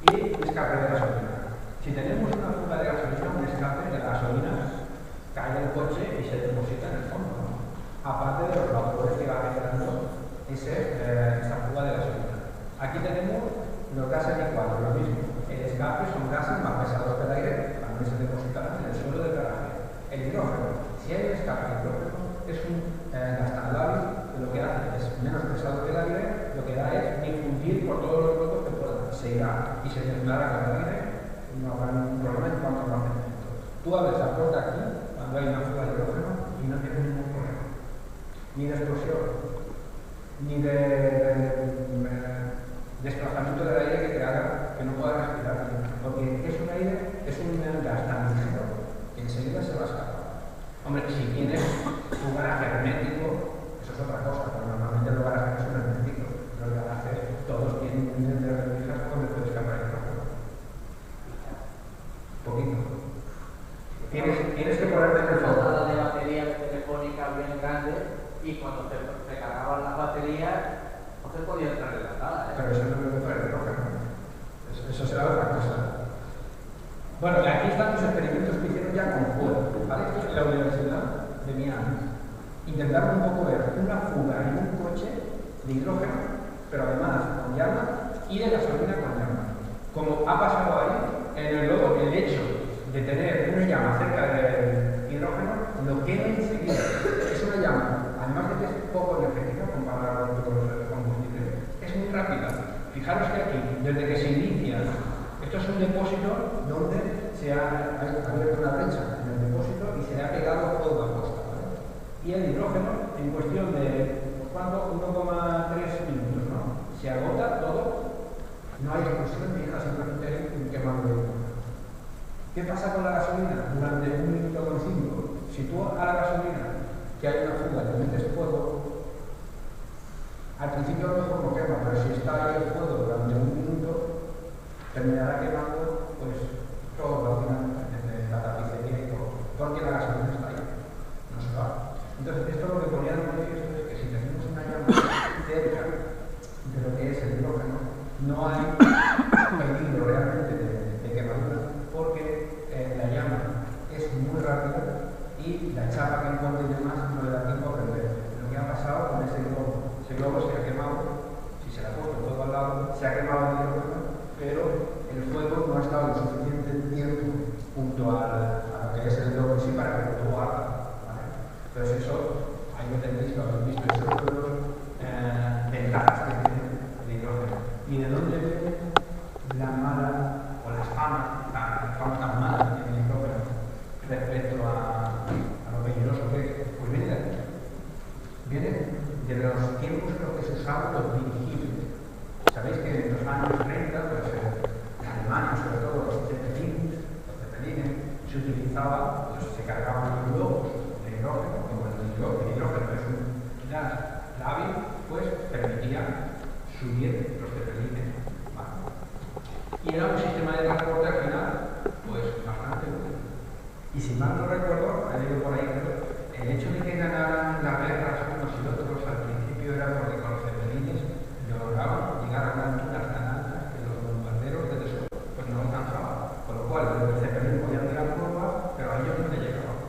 y un escape de gasolina. Si tenemos una fuga de gasolina, un escape de gasolina, cae el coche y se deposita en el fondo, ¿no? Aparte de los vapores que va a generar por todos los huecos que pueda. Se irá y se mezclará con el aire, no habrá ningún problema en cuanto al almacenamiento. Tú abres la puerta aquí, cuando hay una fuga de hidrógeno, y no tienes ningún problema. Ni de explosión, ni de desplazamiento del aire que te haga que no puedas respirar. Porque es un aire, es un gas tan ligero que enseguida se va a escapar. Hombre, si tienes un garaje hermético, eso es otra cosa, pero normalmente los garajes son herméticos. Los garajes todos tienen un nivel de rendijas donde puede escapar el hidrógeno. Poquito. Tienes que ponerte en el fondo.
De baterías telefónicas bien grandes y cuando se cargaban las baterías no se podía entrar en la sala.
Pero eso no es para el hidrógeno. Eso será otra cosa. Bueno, aquí están los experimentos que hicieron ya con fuego, ¿vale? En la Universidad de Miami. Intentaron un poco ver una fuga en un coche de hidrógeno, pero además con llama y de gasolina con llama. Como ha pasado ahí, el hecho de tener una llama cerca del hidrógeno lo quema enseguida. Es una llama, además de que es poco energética comparada con otros combustibles, es muy rápida. Fijaros que aquí, desde que se inicia, esto es un depósito donde se ha abierto una brecha en el depósito y se le ha pegado fuego a costa. ¿Vale? Y el hidrógeno, en cuestión de, ¿cuánto? 1,3 minutos, ¿no? Se agota todo, no hay explosión fija, simplemente hay un quemado de hidrógeno. ¿Qué pasa con la gasolina? Durante 1,5 minutos, si tú a la gasolina, que hay una fuga, le metes fuego, al principio a lo mejor no quema, pero si está ahí el fuego durante 1 minuto, terminará quemando pues todo al final, desde la tapicería y todo, porque la gasolina está ahí, no se va. Entonces, esto lo que ponía de manifiesto es que si tenemos una llama cerca de lo que es el hidrógeno, no hay peligro realmente de quemadura, porque la llama es muy rápida y la chapa que encuentre y demás no le da tiempo a prender. Lo que ha pasado con ese globo se ha quemado, si se le ha puesto el fuego al lado, se ha quemado el hidrógeno, pero el fuego no ha estado lo suficiente tiempo junto a lo que es el globo en sí para que el fuego arda. ¿Vale? Entonces eso, ahí lo tenéis, lo habéis visto, eso es los ventajas que tiene el hidrógeno. ¿Y de dónde viene la mala o la fama tan mala que tiene el hidrógeno respecto a lo peligroso que es? Pues viene de aquí. Viene de los tiempos en los que se usaban los dirigibles. Sabéis que en los años 30, pues, en Alemania, sobre todo los zeppelines, se utilizaba, pues se cargaban los globos de hidrógeno, como el hidrógeno es un gas lábil, pues permitía subir los zeppelines. ¿Vale? Y era un sistema de transporte al final, pues bastante útil. Y si mal no recuerdo, he leído por ahí, el hecho de que ganaran las guerras unos y otros al principio era porque con los zeppelines lograban llegar a alturas tan altas que los bombarderos desde su pues no alcanzaban. Con lo cual, desde el zeppelin podían tirar bombas, pero a ellos no les llegaban.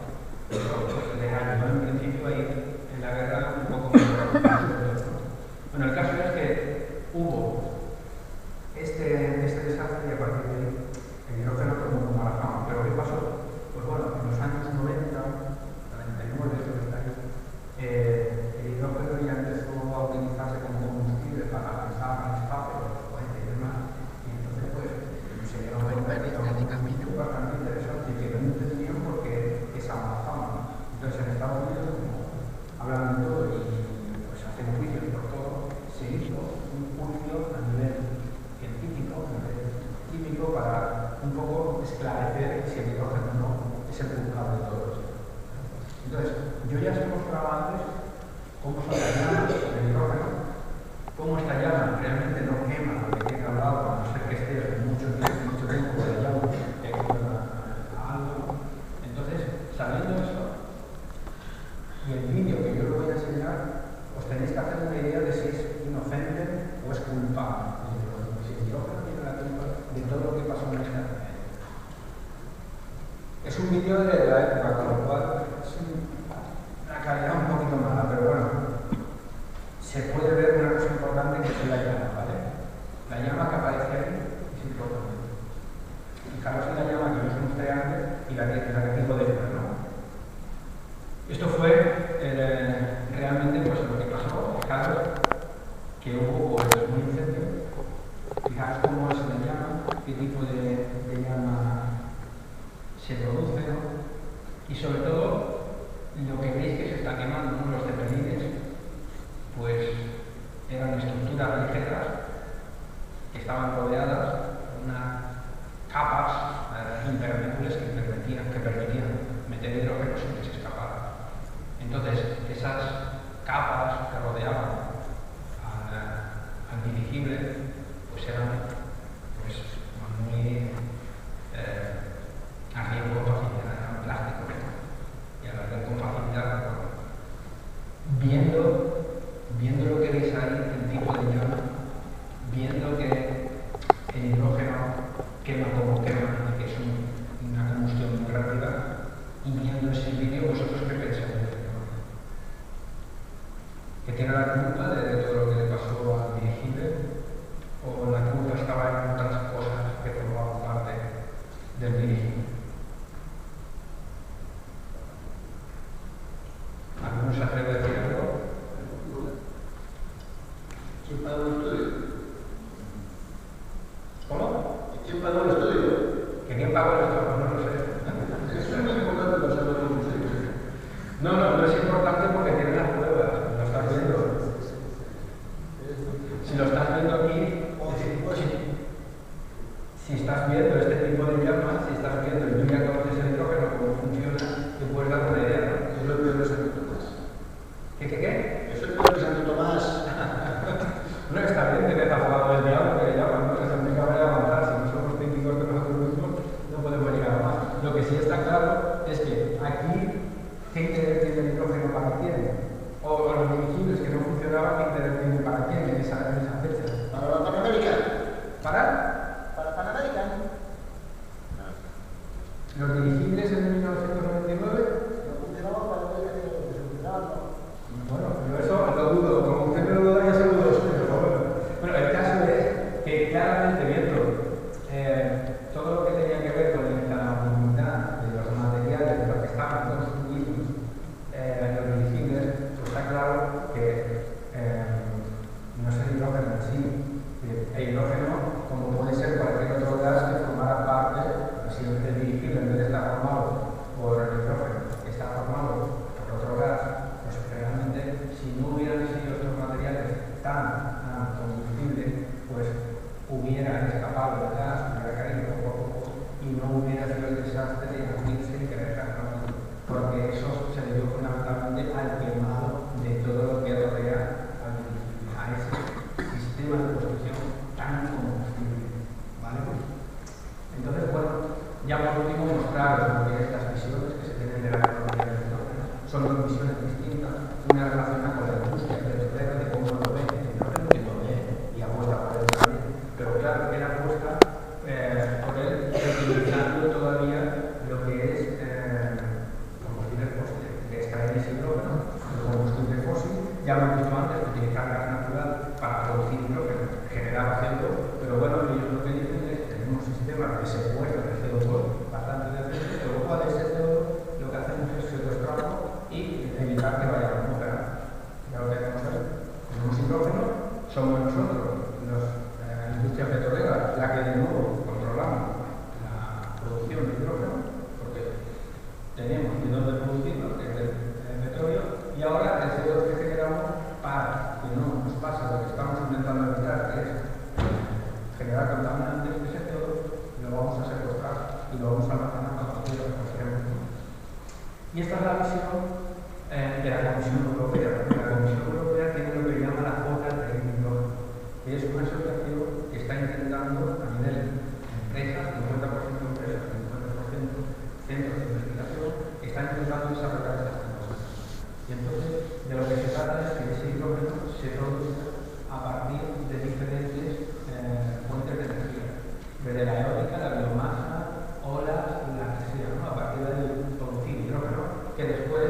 Eso pues, les ayudó en principio a ir en la guerra un poco más. Bueno, el caso es que hubo este desastre y a partir de ahí el hidrógeno tomó una mala fama. ¿Pero qué pasó? Pues bueno, en los años 90, 99, el hidrógeno ya empezó a utilizarse como combustible para lanzar al espacio, los cohetes y demás, y entonces pues se dieron cuenta que era un bastante interesante y que no entendían por qué esa mala fama. Entonces en Estados Unidos, como hablan de todo y pues hacen juicios por todo, se hizo un juicio a nivel científico, a nivel químico, para un poco esclarecer si el hidrógeno no es el culpable de todo esto. Entonces, yo ya os he mostrado antes cómo son las llamas del hidrógeno, cómo esta llama realmente no quema lo que tiene al lado, a no ser que esté mucho tiempo de la llama que quema a algo. Entonces, sabiendo eso, y el vídeo que yo os voy a enseñar, os tenéis que hacer una idea de si es inocente o es culpable. Si el hidrógeno tiene la culpa de todo lo que pasó en esta época. Es un vídeo de la época, con lo cual es una calidad un poquito mala, pero bueno, se puede ver una cosa importante que es la llama, ¿vale? La llama que aparece ahí es importante. Fijaros en la llama que yo os mostré antes y la que tengo dentro, ¿no? Esto fue realmente pues, lo que pasó. Fijaros que hubo pues, un incendio eran estructuras ligeras que estaban rodeadas de unas capas impermeables que permitían meter hidrógeno sin que se escapara. Entonces, esas capas que rodeaban al dirigible pues eran pues, muy ardían con facilidad, eran plásticos, y al arder con facilidad, viendo lo que veis ahí, el tipo de llama, viendo que el hidrógeno quema como quema y que es una combustión muy rápida, y viendo ese vídeo, ¿vosotros qué pensáis? ¿Que tiene la culpa de todo lo que le pasó al dirigible? ¿O la culpa estaba en otras cosas que formaban parte del dirigible? ¿Alguno se atreve a decir algo?
¿Quién pagó el estudio?
¿Cómo?
¿Quién pagó el estudio?
¿Que quién pagó el estudio? No lo sé.
Eso es muy importante para saber cómo se dice.
No es importante porque tiene las pruebas, lo estás viendo. Si lo estás viendo aquí, si estás viendo este tipo de llamas, si estás viendo y tú ya conoces el hidrógeno, cómo funciona, te puedes dar una idea, ¿no?
Es lo peor de Santo Tomás.
¿Qué?
Eso es lo peor de Santo Tomás.
No, está bien tener abogado del diablo que le llaman, ¿no? Es la única manera de avanzar. Si no somos técnicos de nosotros mismos, no podemos llegar más. Lo que sí está claro es que aquí, ¿qué interés tiene el hidrógeno para quién? O los dirigibles que no funcionaban, ¿qué interés tienen para quién en esa fecha?
Para la Panamérica.
¿Para?
Para Panamérica.
Los dirigibles en 1999.
No funcionaba para Panamérica, no funcionaba.
Bueno, pero eso lo dudo. Como usted me lo duda, ya se lo dudo suyo. Bueno, el caso es que claramente viendo todo lo que tenía que ver con la insalubridad de los materiales de los que estaban construidos los dirigibles, pues está claro que no es el hidrógeno en sí. El hidrógeno, como puede ser cualquier otro gas que formara parte, si el dirigible en vez de estar formado por el hidrógeno, está formado por otro gas, pues realmente si no hubieran sido estos materiales tan combustibles, pues hubiera escapado el gas, hubiera caído poco a poco y no hubiera sido el desastre de abrirse y querer cargar, porque eso se debió fundamentalmente al quemado de todo lo que rodea a ese sistema de construcción tan combustible, ¿vale? Entonces, bueno, ya por último mostraros lo que es las visiones que se tienen de la economía del hidrógeno. Son dos visiones distintas, una relacionada con la industria petrolera, de cómo lo ve el hidrógeno, que lo ve y apuesta por él también, pero claro, que era apuesta por él utilizando todavía lo que es combustible fósil, de extraer ese hidrógeno, el combustible fósil. Ya hemos visto antes de utilizar gas natural para producir hidrógeno, generaba CO2, pero bueno, ellos lo que dicen es que tenemos un sistema de secuestro de CO2 bastante decente, pero luego de ese CO2 lo que hacemos es secuestrarlo y evitar que vaya a la atmósfera. Ya lo tenemos ahí. Tenemos hidrógeno, somos nosotros, la industria petrolera, la que de nuevo controlamos la producción de hidrógeno, porque tenemos de dónde producirlo, que es el petróleo, y ahora el CO2 que generamos para que no nos pase lo que estamos intentando evitar, que es generar contaminantes de ese CO2, lo vamos a secuestrar y lo vamos a almacenar para que lo recogemos. Y esta es la visión de la Comisión Europea. La Comisión Europea tiene lo que llama la cuota de hidrógeno, que es una asociación que está intentando a nivel de empresas, 50% de empresas, 50% centros de investigación, que están intentando desarrollar estas tecnologías. Y entonces, de lo que se trata es que ese hidrógeno se produzca a partir de diferentes fuentes de energía, desde la eólica, la biomasa, olas, la que sea, ¿no? A partir de producir hidrógeno, que después,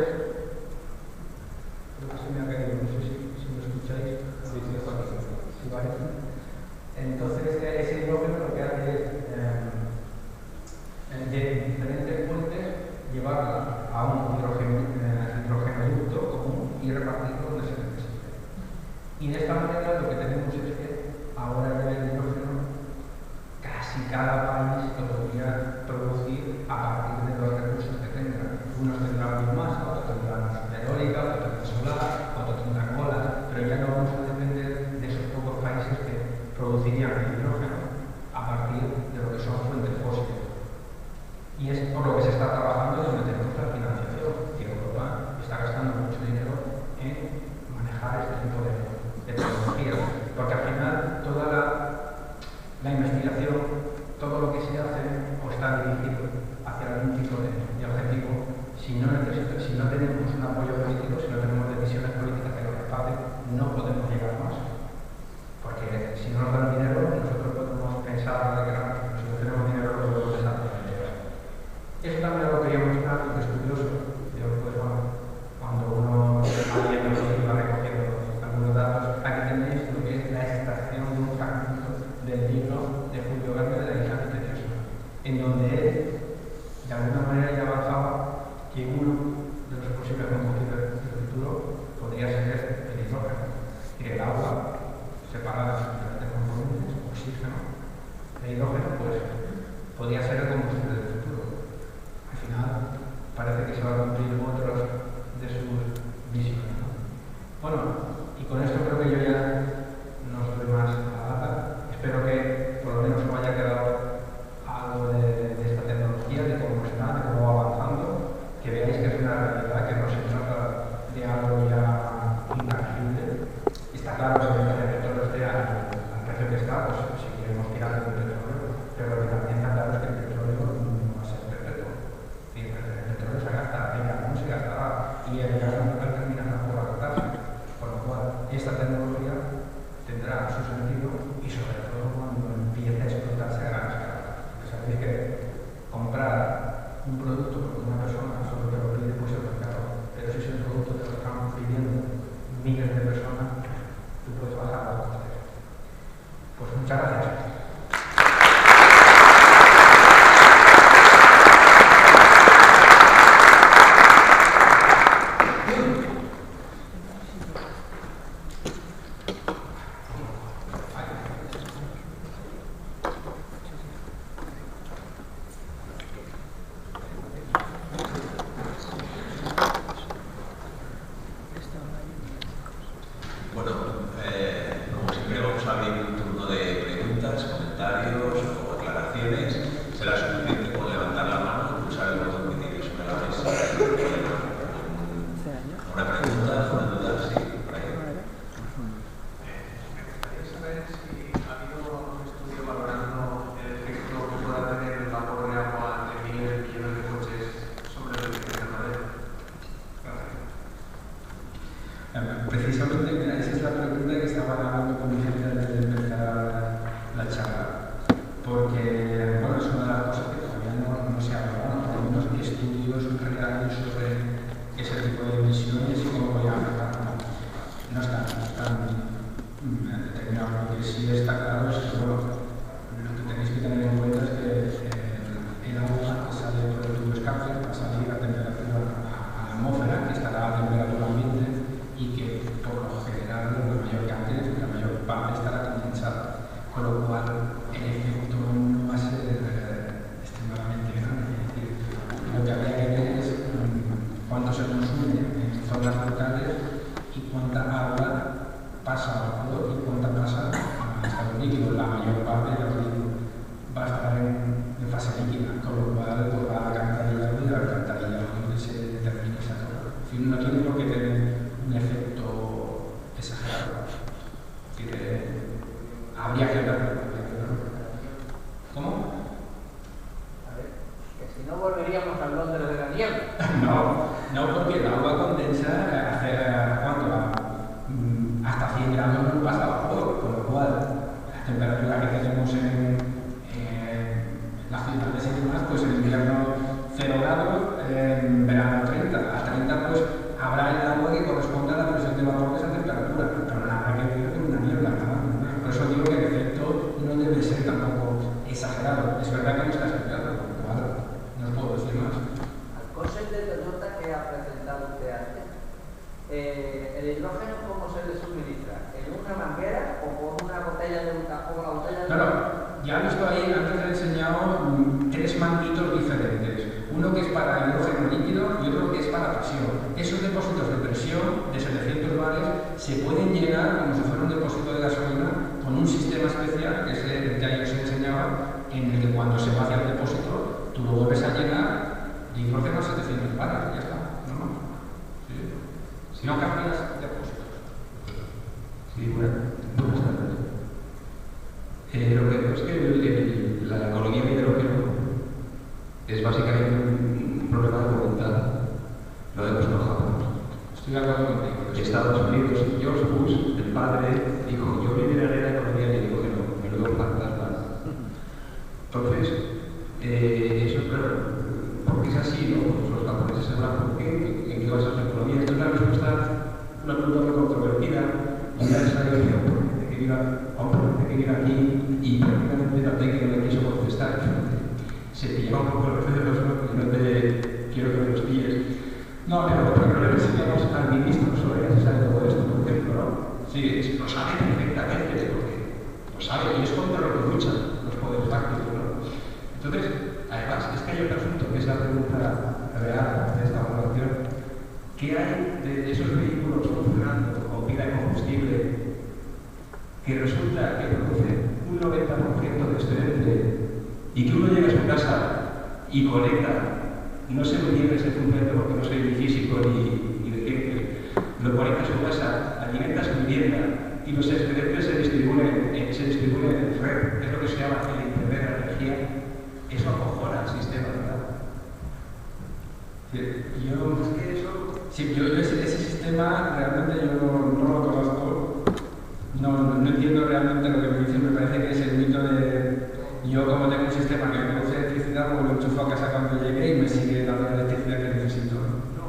creo que se me ha caído, no sé si me escucháis. Sí, vale. Entonces, ese hidrógeno lo que hace es, de diferentes fuentes, llevarla a un hidrogenoducto común y repartirlo donde se necesite. Y de esta manera lo que tenemos es que ahora ya el hidrógeno casi cada país lo podría producir a partir de los recursos que tengan. Unos tendrán biomasa, otros tendrán eólica, otros tendrán solar, otros tendrán olas, pero ya no vamos a depender de de hidrógeno a partir de lo que son fuentes fósiles. Y es por lo que se está trabajando y donde tenemos la financiación, que Europa está gastando mucho dinero en manejar este tipo de tecnologías, porque al final toda la investigación, todo lo que se hace o está dirigido hacia algún tipo de objetivo. Si no tenemos un apoyo político, si no tenemos decisiones políticas que lo respalden, no podemos llegar más. Porque si no nos dan dinero, nosotros podemos pensar de que si no tenemos dinero, lo podemos desarrollar. Eso también lo quería mostrar, porque es curioso. Yo, pues bueno, cuando uno va viendo y va recogiendo algunos datos, aquí tenéis lo que es la extracción de un fragmento del libro de Julio Verne de la Isla Misteriosa, en donde él, de alguna manera, ya avanzaba que uno de los posibles combustibles del futuro podría ser el hidrógeno, y el agua separada de diferentes componentes, oxígeno, el hidrógeno, pues podría ser el combustible del futuro. Al final, parece que se va a cumplir otros de sus visiones, ¿no? Bueno, y con esto creo que yo ya no os doy más a la lata. Espero que por lo menos os haya quedado algo de esta tecnología, de cómo está, de cómo va avanzando, que veáis que es una realidad, que no se trata de algo ya intangible. Está claro que el petróleo esté al precio que está, pues si queremos tirar del petróleo, pero lo que también está claro es que el petróleo no va a ser perpetuo. El petróleo se gasta, el carbón se gastará y el gas natural terminará por agotarse. Con lo cual, esta tecnología tendrá su sentido y sobre todo cuando empiece a explotarse a gran escala. Porque sabéis que comprar un producto porque una persona solo te lo pide, pues es muy caro. Pero si ese producto te lo están pidiendo miles de personas, tú puedes bajar los costes. Pues muchas gracias.
Bueno, como siempre vamos a abrir un turno de preguntas, comentarios o aclaraciones. Será suficiente con levantar la mano y pulsar el botón que tiene sobre la mesa. Una pregunta, una duda, sí, por ahí.
Me gustaría saber si ha habido algún estudio valorando el efecto que pueda tener el vapor de agua de miles de millones de coches sobre el invernadero.
Precisamente, mira, esa es la pregunta que estaba hablando con mi gente antes de empezar la charla. Porque, bueno, es una de las cosas que todavía no se ha hablado, por lo menos estudios reales sobre ese tipo de emisiones y cómo podían afectar. No están determinados. Lo que sí está claro es que, bueno, lo que tenéis que tener en cuenta es que el agua que sale por el tubo de escape va a salir a temperatura a la atmósfera, que estará a temperatura ambiente, y que por lo general la mayor cantidad, la mayor parte estará condensada, con lo cual el efecto no va a ser extremadamente grande. Es decir, lo que habría que ver es cuánto se consume en zonas locales y cuánta agua pasa al vapor y cuánta pasa a estado líquido. La mayor parte, ya os digo, va a estar en fase líquida, con lo cual pues, va a alcantarillado y al alcantarillado donde se determine esa zona. En fin, no tiene por qué tener un efecto exagerado. Es decir, habría que verlo. ¿Cómo?
A ver, que si no volveríamos al Londres de la niebla.
No, porque el agua condensa hasta 100 grados no pasa vapor, con lo cual la temperatura que tenemos en las ciudades y demás, pues en invierno 0 grados, en verano 30. A 30 pues habrá el agua que corresponde a la presión de vapor de esa temperatura, pero nada que ver con una niebla, nada. Por eso digo que el efecto no debe ser tampoco exagerado. Es verdad que no está exagerado, con lo cual no os puedo decir más.
Al coche de Toyota que ha presentado usted antes, ¿el hidrógeno cómo se le suministra? ¿En una manguera o con una botella de o la botella de
No, ya he visto ahí, antes le he enseñado 3 manguitos diferentes. Uno que es para hidrógeno líquido y otro que es para presión. Esos depósitos de presión de 700 bares se pueden llenar como si fuera un depósito de gasolina con un sistema especial que se en el que cuando se vacia el depósito, tú lo vuelves a llenar de hidrógeno a 700 bares, ya está, ¿no? ¿Sí? Si no cambias depósito.
Sí, buenas tardes. Lo que creo es que la economía de hidrógeno es básicamente un problema documental, lo hemos trabajado.
Estoy de acuerdo contigo.
Estados Unidos, George Bush, el padre, dijo: yo lideraré la economía del hidrógeno, menudo fantasma. Entonces, eso es claro, porque es así, ¿no? Pues los japoneses sabrán por qué, en qué basa su economía. Esto es una respuesta, una pregunta muy controvertida, y ya es la idea por gente que vive aquí, y prácticamente la técnica no quiso contestar. Se pillaba un poco los dedos, ¿no? Porque no te quiero que me los pilles. No, pero le presentamos al ministro sobre qué se sabe todo esto, por ejemplo, ¿no? Sí, lo sabe perfectamente, porque lo sabe, y es contra lo que luchan los poderes fácticos, ¿no? Entonces, además, es que hay otro asunto, que es la pregunta real de esta evaluación. ¿Qué hay de esos vehículos funcionando con pila de combustible que resulta que producen un 90% de excedente y que uno llega a su casa y conecta? No sé muy bien ese funcionamiento porque no soy ni físico ni de qué. Lo conecta a su casa, alimenta su vivienda y los excedentes se distribuyen en red. Es lo que se llama el internet de la energía. Eso acojona al sistema, ¿verdad?
Yo ese sistema realmente yo no lo conozco. No entiendo realmente lo que me dicen. Me parece que es el mito de yo, como tengo un sistema que me produce electricidad, pues lo enchufo a casa cuando llegue y me sigue dando la electricidad que necesito.
No,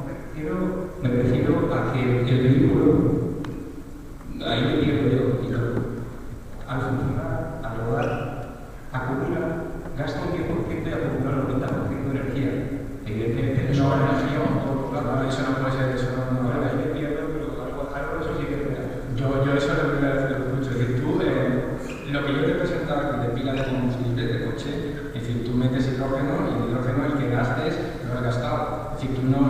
me refiero a que el vehículo, ahí lo entiendo yo, y al funcionar, al rodar, acumula, gasta un 10% y acumula el 90% de energía. Evidentemente, eso es energía un poco, claro, eso no puede ser, eso no. Bueno, ahí me pierdo, pero algo de eso sí que es real.
Yo eso es la primera vez que lo escucho. Es decir, tú, lo que yo te presentaba de pila de combustible de coche, es decir, tú metes hidrógeno y el hidrógeno el que gastes lo has gastado. Es decir, tú no,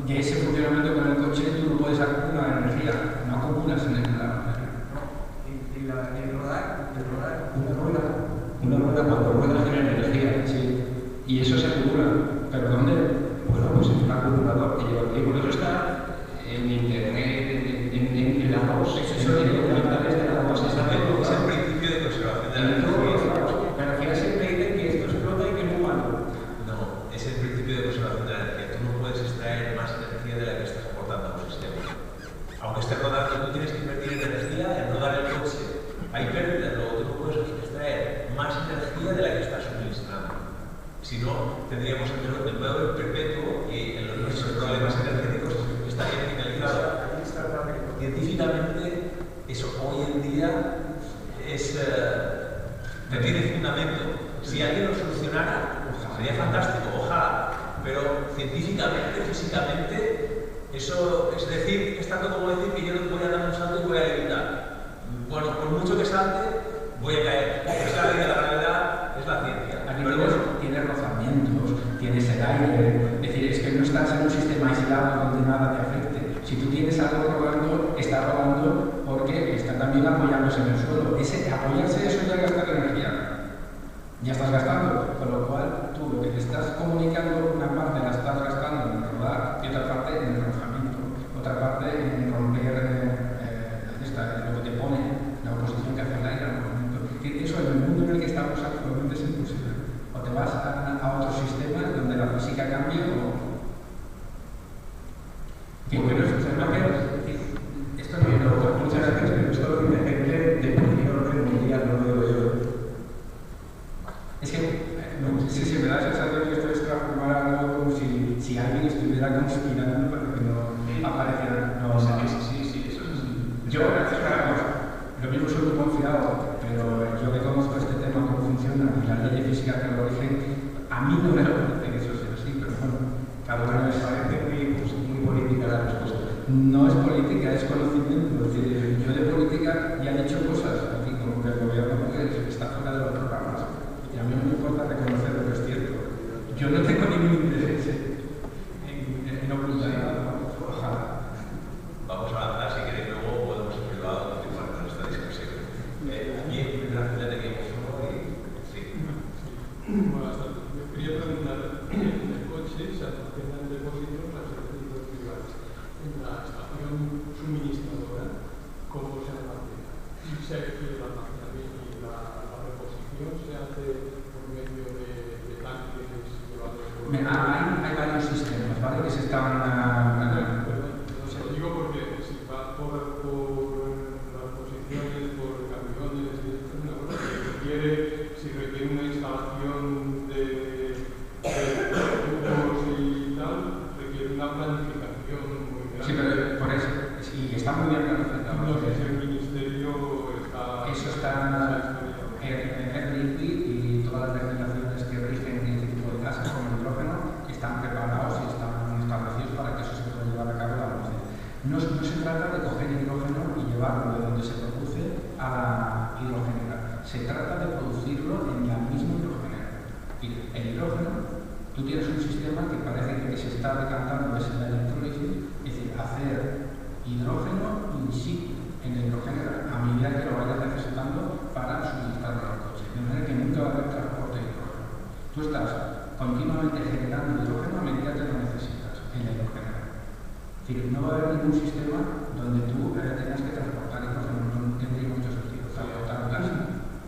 de ese funcionamiento con el coche tú no puedes acumular energía, no acumulas energía.
Y el rodar, una rueda cuando rueda genera energía, sí. Y eso se acumula. ¿Pero dónde? Bueno, pues es un acumulador que lleva el vehículo. Eso está en internet, en la ROS, en documentales de la ROS.
Es el principio de conservación de la energía.
Pero al final siempre dicen que esto explota y que es muy malo.
No, es el principio de conservación de la energía. Tú no puedes extraer más energía de la que estás aportando a un sistema. Aunque estés rodando, tú tienes que invertir en energía en rodar el coche. Hay pérdidas, luego tú no puedes extraer más energía de la que estás suministrando. Si no, tendríamos el modelo perpetuo y en los problemas energéticos estaría finalizado. Científicamente, eso hoy en día no tiene fundamento. Si alguien lo solucionara, sería fantástico, ojalá. Pero científicamente, físicamente, eso es decir, es tanto como decir que yo no voy a dar un salto y voy a levitar. Bueno, por mucho que salte, voy a caer. Es la ley de la gravedad, es la ciencia.
Aquí tienes rozamientos, tienes el aire, es decir, es que no estás en un sistema aislado donde nada te afecte. Si tú tienes algo rodando, está rodando porque está también apoyándose en el suelo. Ese apoyarse, eso ya es gastar energía. Ya estás gastando, con lo cual tú lo que te estás comunicando, una parte la estás gastando en rodar y otra parte en el rozamiento, otra parte en romper lo que te pone, la oposición que hace el aire al movimiento. Eso en el mundo en el que estamos actualmente es imposible. O te vas a otros sistemas donde la física cambia o...
Bueno, esto no es lo muchas gracias, pero esto lo tiene gente de cualquier orden mundial, no lo digo yo.
Es que si me da la sensación que esto es transformar algo como si alguien estuviera conspirando para que no apareciera. No, sí, eso es así. Yo, lo mismo soy muy confiado, pero yo que conozco este tema, cómo funciona y la ley de física que lo origen, a mí no me lo parece que eso sea así, pero bueno, cada uno me parece muy política la respuesta. No es política, es conocimiento. Es decir, yo de política ya he dicho cosas aquí, como que el gobierno está fuera de los programas. Y a mí no me importa reconocer lo que es cierto. Yo no tengo ningún interés en ocultar nada. Ojalá.
Vamos a avanzar, si queréis, luego podemos en privado continuar con esta discusión. Bien, gracias, ya teníamos uno y sí.
el almacenamiento y la reposición se hace por medio de tanques llevados por...
Hay varios sistemas, ¿vale? Que se están...
Lo digo porque si va por las posiciones, por camiones, es una cosa que si requiere una instalación de tubos y tal, requiere una planificación muy grande.
Sí, pero por eso, sí, está muy bien planificado.
No sé si el ministerio está...
Eso está en Liquid y todas las legislaciones que rigen este tipo de casas con el hidrógeno están preparados y están establecidos para que eso se pueda llevar a cabo la luz. No se trata de coger hidrógeno y llevarlo de donde se produce a la hidrogenera. Se trata de producirlo en la misma hidrogenera. Y el hidrógeno, tú tienes un sistema que parece que se está decantando, es la electrólisis, es decir, hacer hidrógeno in situ en la hidrogenera a medida que lo vayas necesitando para suministrarlo al coche. De manera que nunca va a haber transporte de hidrógeno. Tú estás continuamente generando hidrógeno a medida que lo necesitas en la hidrogenera. Es decir, no va a haber ningún sistema donde tú tengas que transportar hidrógeno, no tendría mucho sentido transportar gas.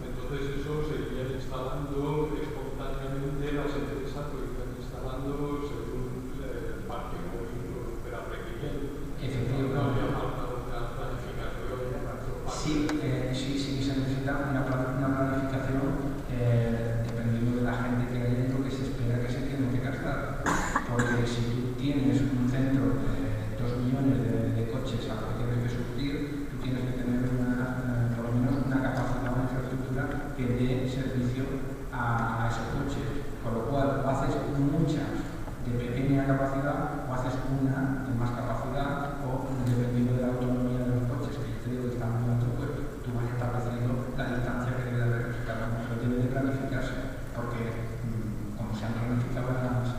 Entonces eso sería instalando espontáneamente las empresas que están instalando según el parque móvil operable que tienen.
Efectivamente.
No había falta una planificación.
Sí, se necesita una planificación dependiendo de la gente que hay y lo que se espera que se tiene que gastar. Porque si tú tienes un centro de 2 millones de coches a los que tienes que surtir, tú tienes que tener por lo menos una capacidad, una infraestructura que dé servicio a esos coches. Con lo cual, o haces muchas de pequeña capacidad o haces una de más capacidad o dependiendo de la autonomía de los coches, que yo te digo que están muy alto, pues tú vas estableciendo la distancia que debe haber entre cada uno. Pero debe de planificarse, porque como se han planificado las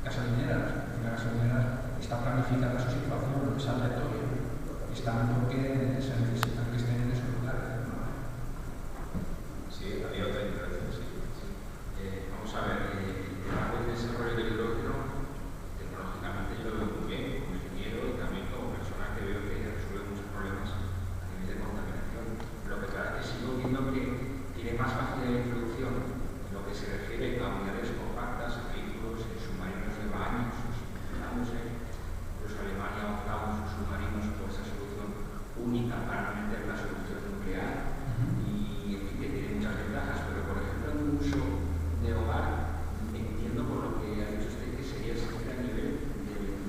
gasolineras, las gasolineras está planificada su situación, es aleatorio, están porque se necesitan que estén en esos lugares.
Sí, había otra intervención, sí. Vamos a ver, el desarrollo del hidrógeno, tecnológicamente yo lo veo muy bien, como ingeniero y también como persona que veo que resuelve muchos problemas a nivel de contaminación. Lo que claro es que sigo viendo que tiene más facilidad de introducción en lo que se refiere a unidades compactas, a vehículos, submarinos de baños, incluso Alemania ha optado sus submarinos por esa solución única para no meter la solución nuclear y en fin, que tiene muchas ventajas, pero por ejemplo en un uso de hogar entiendo por lo que ha dicho usted que sería siempre a nivel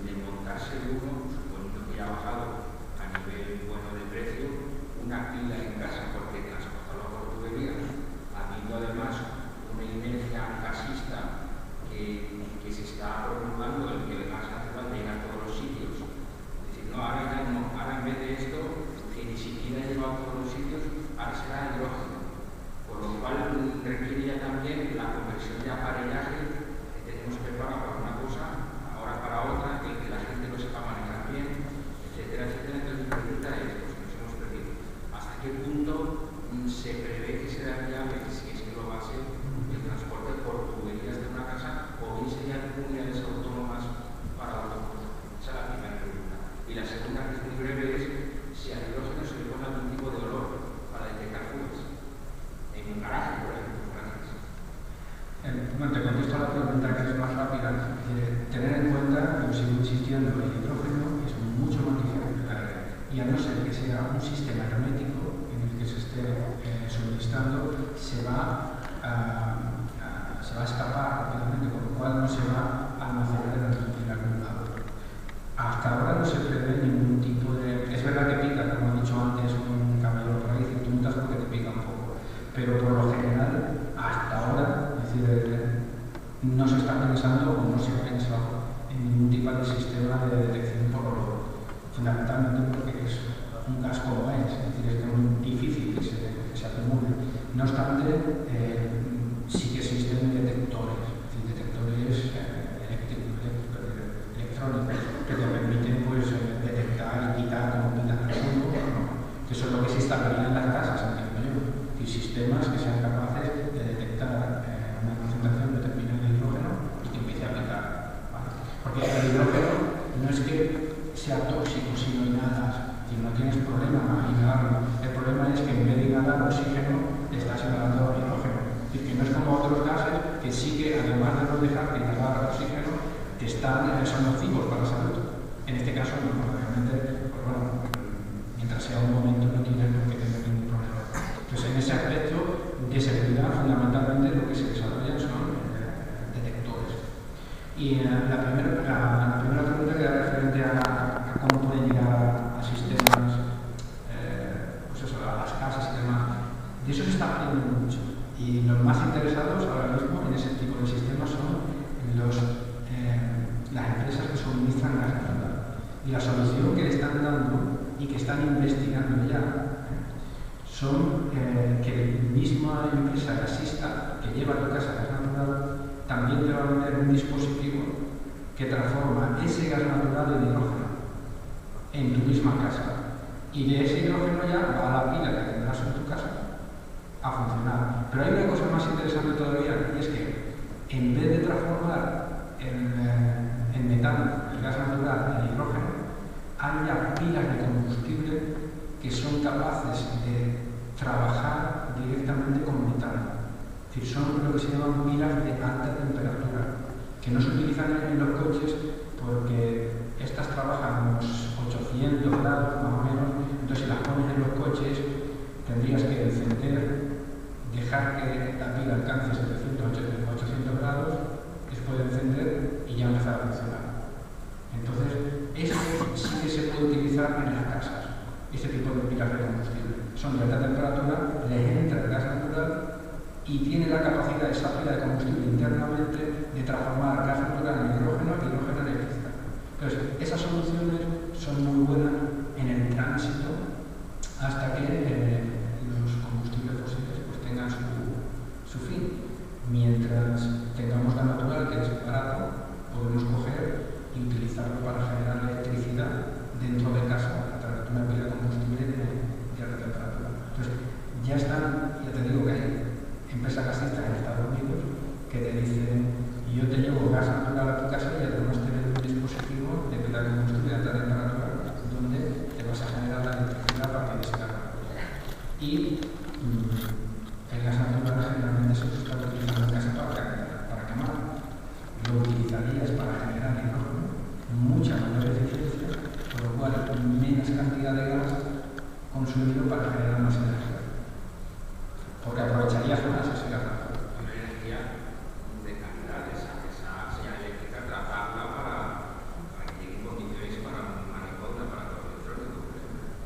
de montarse uno, suponiendo que ya ha bajado a nivel bueno de precio, una pila en casa porque transportarlo por tubería, habiendo además una inercia gasista que se está prolongando, el que el gas natural llega a todos los sitios. Es decir, no, ahora ya no, ahora en vez de esto, que ni siquiera llega a todos los sitios, ahora será hidrógeno. Por lo cual requiere también la conversión de aparellaje que tenemos preparado para una cosa, ahora para otra, que la gente lo sepa manejar bien, etcétera, etcétera. Entonces mi pregunta es, pues nos hemos perdido, ¿hasta qué punto se prevé que será viable, si es que lo va a ser, el transporte por tuberías de una casa o bien serían unidades autónomas para otra cosa? Esa es la primera pregunta. Y la segunda, que es muy breve, es si al hidrógeno se le pone algún tipo de olor para detectar fugas. En un garaje, por ejemplo. Gracias.
Bueno, te contesto la pregunta que es más rápida. Tener en cuenta, yo sigo insistiendo, el hidrógeno es mucho más ligero que el aire. Y a no ser que sea un sistema hermético en el que se esté suministrando, se va a escapar rápidamente, con lo cual no se va a almacenar en algún lado. Hasta ahora no se prevé ningún tipo de... Es verdad que pica, como he dicho antes, un camión por ahí, tú notas porque te pica un poco. Pero por lo general, hasta ahora, es decir, no se está pensando o no se ha pensado en ningún tipo de sistema de detección por olor. Fundamentalmente porque es un gas como es decir, es muy difícil que se acumule. No obstante, sí que existen detectores, es decir, detectores electrónicos que te permiten pues, detectar y quitar como quitan el humo, que eso es lo que se establece en las casas, entiendo yo. Y sistemas que sean capaces de detectar una concentración determinada de hidrógeno y que empiece a aplicar. ¿Vale? Porque el hidrógeno no es que sea tóxico si no inhalas, si no tienes problema a inhalarlo. El problema es que que en vez de inhalar oxígeno, estás inhalando hidrógeno. Es decir, que no es como otros gases que sí que, además de no dejar de inhalar oxígeno, son nocivos para la salud. En este caso, no, realmente, pues bueno, mientras sea un momento, no tienes por qué tener ningún problema. Entonces, en ese aspecto de seguridad, fundamentalmente lo que se desarrollan son detectores. Y la primera pregunta que era referente a cómo pueden llegar a sistemas, pues eso, a las casas y demás. De eso se está aprendiendo mucho. Y los más interesados ahora mismo en ese tipo de sistemas son las empresas que suministran gas natural. Y la solución que le están dando y que están investigando ya son que la misma empresa gasista que lleva a tu casa gas natural también te va a vender un dispositivo que transforma ese gas natural en hidrógeno en tu misma casa. Y de ese hidrógeno ya va a la pila que tendrás en tu casa a funcionar. Pero hay una cosa más interesante todavía, y es que en vez de transformar el metano, el gas natural, en hidrógeno, hay ya pilas de combustible que son capaces de trabajar directamente con metano. Es decir, son lo que se llaman pilas de alta temperatura, que no se utilizan en los coches porque estas trabajan a unos 800 grados más o menos. Entonces, si las pones en los coches, tendrías que encender, dejar que la pila alcance 700-800 grados, después de encender y ya empezar a funcionar. Entonces, esto sí que se puede utilizar en las casas, este tipo de pilas de combustible. Son de alta temperatura, les entra el gas natural y tiene la capacidad esa pila de combustible internamente de transformar gas natural en hidrógeno y hidrógeno en electricidad. Entonces, esas soluciones son muy buenas en el tránsito hasta que los combustibles fósiles pues, tengan su fin. Mientras tengamos gas natural, que es barato, podemos coger y utilizarlo para generar electricidad dentro de casa a través de una pila de combustible de alta temperatura. Entonces, ya están, ya te digo que hay empresas gasistas en Estados Unidos que te dicen: yo te llevo gas natural a tu casa y además te vendo un dispositivo de pila de combustible de alta temperatura donde te vas a generar la electricidad a partir de ese gas natural. Y el gas natural generalmente se está utilizando en casa para quemar. Lo utilizarías para generar hidrógeno, mucha mayor eficiencia, por lo cual menos cantidad de gas consumido para generar más energía. Porque aprovecharías más ese gas natural.
Una energía de calidad, esa señal eléctrica, tratarla para que lleguen condiciones para manipular para todo el electrónico.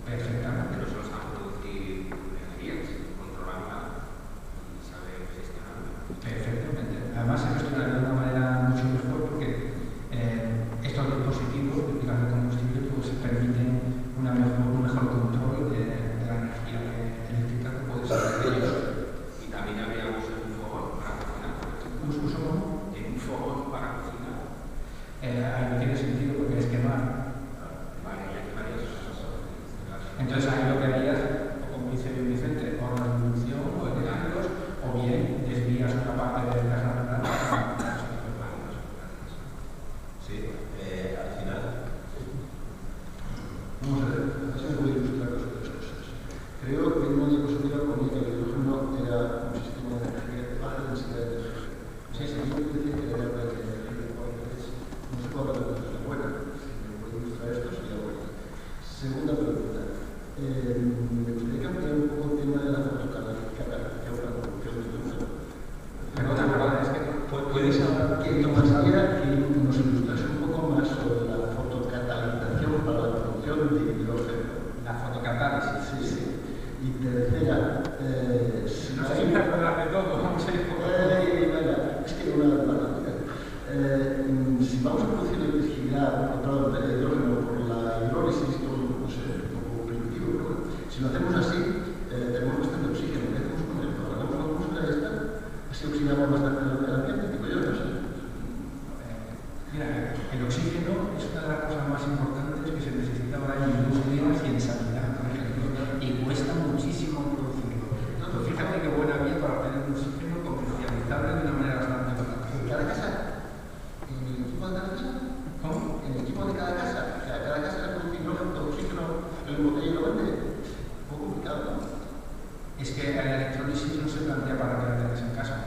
Perfectamente.
No solo saben producir energía, sino controlarla y saber gestionarla.
Perfectamente. Además, se gestiona de una manera mucho mejor porque estos dispositivos de pilas de combustible pues, permiten un mejor control de la energía eléctrica que puede ser de ellos.
Y también habría uso de un fogón para cocinar.
¿Uso cómo?
En un fogón para cocinar.
Ahí no tiene sentido porque es quemar.
Vale, ya que varias cosas.
Entonces ahí lo que harías, como dice bien Vicente, o reducción o eléctricos, o bien desvías una parte del gas natural para
Sí, al final.
Vamos a ver, así me voy a ilustrar dos cosas. Creo que en una diapositiva ponía que el hidrógeno era un sistema de energía de baja densidad de energía.
Sí, sí.
Yo decía que era de energía no se puede hablar de cosas buenas. Si me puede ilustrar esto, sería bueno. Segunda pregunta. Me gustaría cambiar un poco el tema de la fotocatalítica o la producción de hidrógeno.
Perdona, es que
¿Puedes hablar
Que me gustaría que nos ilustrase un poco más sobre la fotocatalización para la producción de hidrógeno.
la fotocatálisis.
Sí, sí. Y tercera, si
No sé si me acuerdas de todo, vamos a ir poco a poco.
es que una rápida. Si vamos a producir electricidad, perdón, de hidrógeno por la hidrólisis, no sé, un poco primitivo, pero bueno, si lo hacemos así, tenemos bastante oxígeno. ¿Qué hacemos con esto? ¿Hagamos la atmósfera esta? Así oxidamos bastante el ambiente, digo yo, no sé.
Mira, el oxígeno es una de las cosas más importantes que se necesita ahora en industrias y en sanidad, por ejemplo, y cuesta muchísimo producirlo. Pero fíjate qué buena vía para obtener un oxígeno comercializable de una manera bastante barata.
¿En cada casa? ¿En el equipo de cada casa?
¿Cómo?
¿En el equipo de cada casa?
plantea para que la tengas en casa.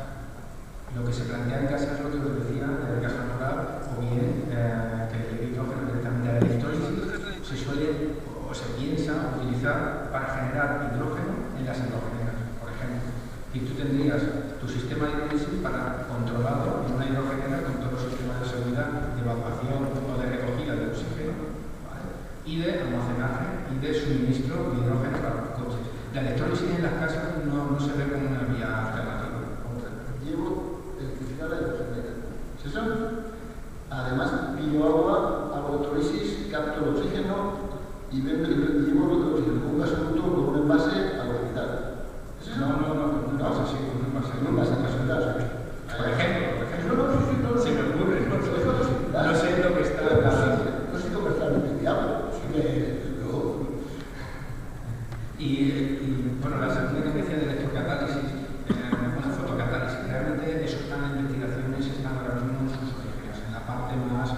Lo que se plantea en casa es lo que os decía, el gas natural, o bien que el hidrógeno directamente a la electrólisis se suele o se piensa utilizar para generar hidrógeno en las hidrogeneras, por ejemplo. Y tú tendrías tu sistema de hidrólisis controlado en una hidrogenera con todos los sistemas de seguridad, de evacuación o de recogida de oxígeno, ¿vale? Y de almacenaje y de suministro de hidrógeno para los coches. La electrólisis en las casas no se ve como una vía alternativa.
Llevo electricidad a la hidrogenera. ¿Es eso? Además, pillo agua, hago electrólisis, capto el oxígeno y llevo el oxígeno con un gasoducto con un envase al hospital. ¿Es eso?
No pasa así, no pasa así. Por ejemplo, se me ocurre, no sé lo que está
no sé cómo está investigado.
Y bueno, la segunda que decía de electrocatálisis, una fotocatálisis, realmente eso están en investigaciones, están ahora mismo en sus orígenes, en la parte más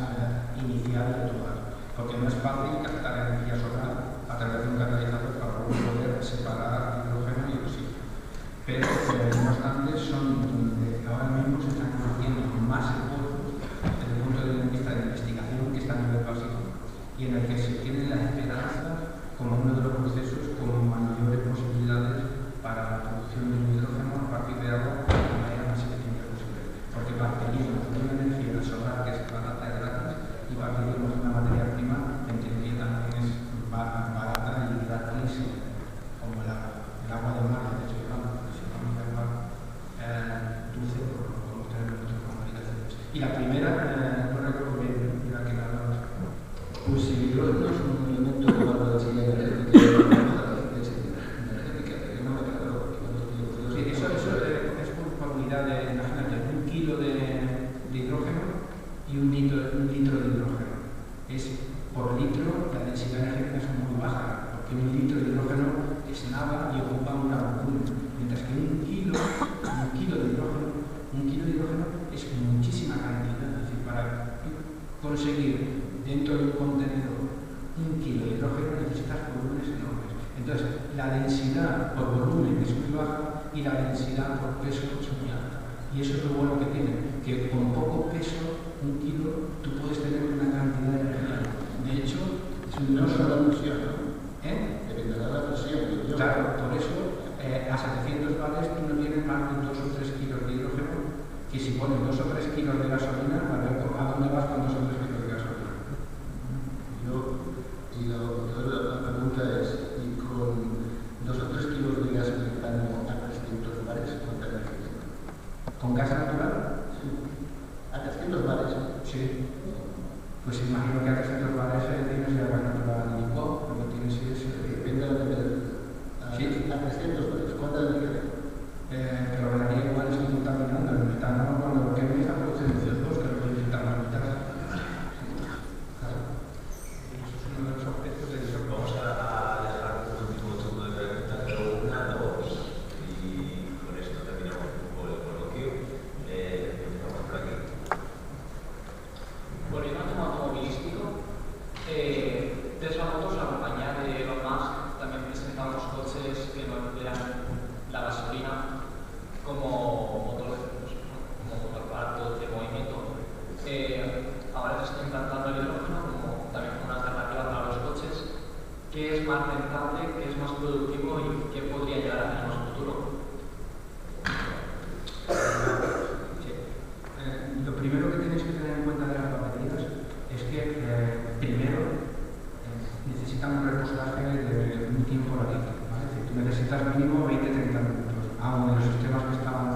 inicial de todas, porque no es fácil captar energía solar a través de un catalizador para poder separar hidrógeno y oxígeno. Pero no obstante, son donde ahora mismo se están conociendo más esfuerzos desde el punto de vista de investigación que está a nivel básico y en el que se tiene la esperanza como uno de los procesos con mayores posibilidades para la producción de un hidrógeno a partir de agua de la manera más eficiente posible. Porque partiríamos de una energía solar que es barata y gratis y partiríamos de una materia prima que en teoría también es barata y gratis, como el agua de mar, de hecho, porque si vamos a agua dulce, podemos tener muchas complicaciones. Y la primera, no recuerdo bien, la que nada más.
Pues si el hidrógeno es un elemento que va a la densidad energética, que no me queda claro.
Sí, eso es por unidad de, imagínate, 1 kilo de hidrógeno y un litro de hidrógeno. Es por litro, la densidad energética es muy baja, porque 1 litro de hidrógeno es nada y ocupa una vacuna, mientras que 1 kilo de hidrógeno es muchísima cantidad. Es decir, para conseguir dentro de un contenedor 1 kilo de hidrógeno necesitas volúmenes enormes. Entonces, la densidad por volumen es muy baja y la densidad por peso es muy alta. Y eso es lo bueno que tiene, que con poco peso, 1 kilo, tú puedes tener una cantidad de energía. De hecho,
no solo la presión, ¿no?
Dependerá
de la presión.
Claro, por eso a 700 bares tú no tienes más de 2 o 3 kilos de hidrógeno, que si pones 2 o 3 kilos de gasolina, a ver a dónde vas con 2 o 3 kilos de gasolina.
Y la pregunta es, ¿y con 2 o 3 kilos de gas metano a 300 bares, cuánta energía?
¿Con gas natural?
Sí. ¿A 300 bares?
Sí. Pues imagino que a 300 bares tienes ya gas natural licuado, lo que tienes es...
Depende de la temperatura.
Sí.
A 300 bares, ¿cuánta energía?
Pero ganaría igual, estoy contaminando. El metano, cuando lo quemes, la producción de CO2, que lo puede intentar limitar. Claro. Eso es uno de los objetos de eso.
Vamos a dejar un último turno de preguntas, pero una, dos, y con esto terminamos un poco el coloquio. Empezamos por aquí.
Volviendo al tema automovilístico, Tesla Motors, la compañía de Elon Musk, también presentaba unos coches que no emplean la gasolina como motor para producir movimiento. Ahora se está implantando el hidrógeno también como una alternativa para los coches. ¿Qué es más rentable, qué es más productivo y qué podría llegar a tener más futuro?
Lo primero que tenéis que tener en cuenta de las baterías es que primero necesitan un repostaje de un tiempo ratito, ¿vale? Es decir, tú necesitas mínimo 20-30 minutos, aún en los sistemas que estaban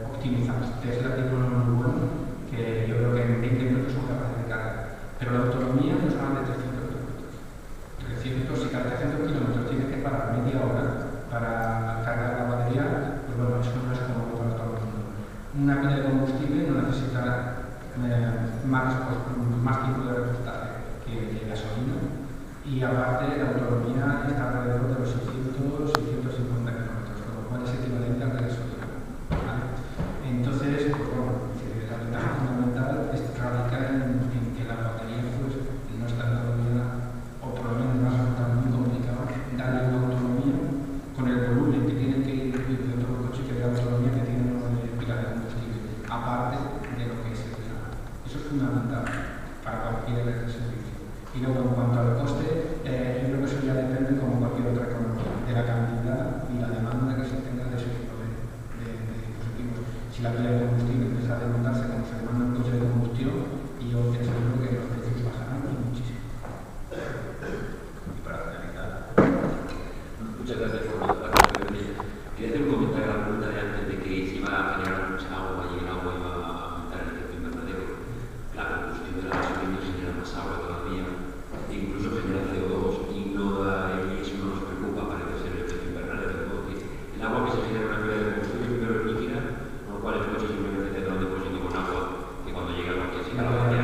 optimizados. Tesla tiene uno muy bueno, que yo creo que en 20 minutos son capaces de cargar, pero la autonomía no es más de 300 kilómetros. 300, si cada 300 kilómetros tienes que parar media hora para cargar la batería, pues bueno, eso no es cómodo para todo el mundo. Una pila de combustible no necesita más tiempo de repostaje que gasolina, y aparte la autonomía está alrededor de los 600-650 kilómetros, con lo cual es equivalente a la gasolina, ¿vale? Entonces, pues bueno, la ventaja fundamental radica en que las baterías pues, no están todavía, o por lo menos no resulta muy complicado darle una autonomía con el volumen que tienen que ir de todos los coches si la pila de combustible empieza a desmontarse como se demanda un coche de combustión, y yo pienso que los precios bajarán muchísimo.
Y para finalizar.
Muchas gracias por la pregunta. Quería hacer un comentario a la pregunta de antes de que se iba a generar mucha agua y el agua iba a aumentar el efecto invernadero. La combustión de la gasolina genera más agua todavía, e incluso genera CO2, y eso no nos preocupa, parece ser el efecto invernadero, porque el agua que se genera en una pila de combustible primero es líquida, con lo cual el coche simplemente tendrá un depósito con agua que cuando llega a cualquier sitio va a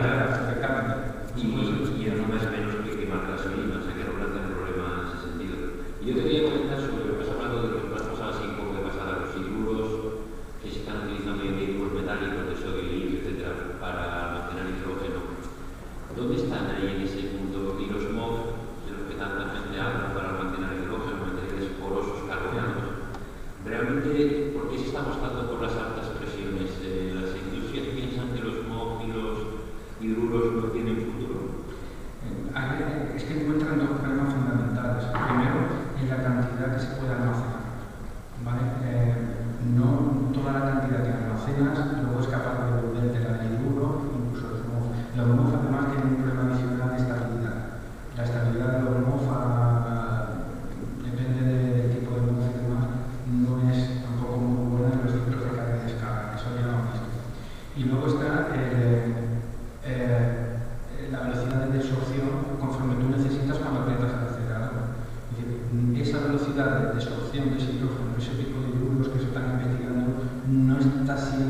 y eso no es menos que quemar gasolina, o sea que no plantea un problema en ese sentido. Y yo te quería comentar sobre lo que has hablado de los más pasados y un poco de pasada, los hidruros que se están utilizando hoy en día, hidruros metálicos de sodio y litio, etcétera, para almacenar hidrógeno. ¿Dónde están ahí en ese punto? Y los MOF, de los que tanta gente habla para almacenar hidrógeno, materiales porosos, carbonatos. Realmente, ¿por qué se está apostando por las altas presiones? ¿Las industrias piensan que los MOF y los hidruros no tienen futuro?
Es que encuentran dos problemas fundamentales. Primero, en la cantidad que se puede almacenar. ¿Vale? No toda la cantidad que almacenas luego es capaz de devolverte la del hidruro, incluso los MOF. Los MOF además tienen un problema adicional de estabilidad. La estabilidad de los MOF depende del tipo de MOF y demás, no es tampoco muy buena en los ciclos de carga y descarga, eso ya lo hemos visto. Y luego está la velocidad de desorción conforme tú necesitas cuando aprietas el acelerador. Es decir, esa velocidad de desorción de ese hidrógeno, ese tipo de hidruros que se están investigando, no está siendo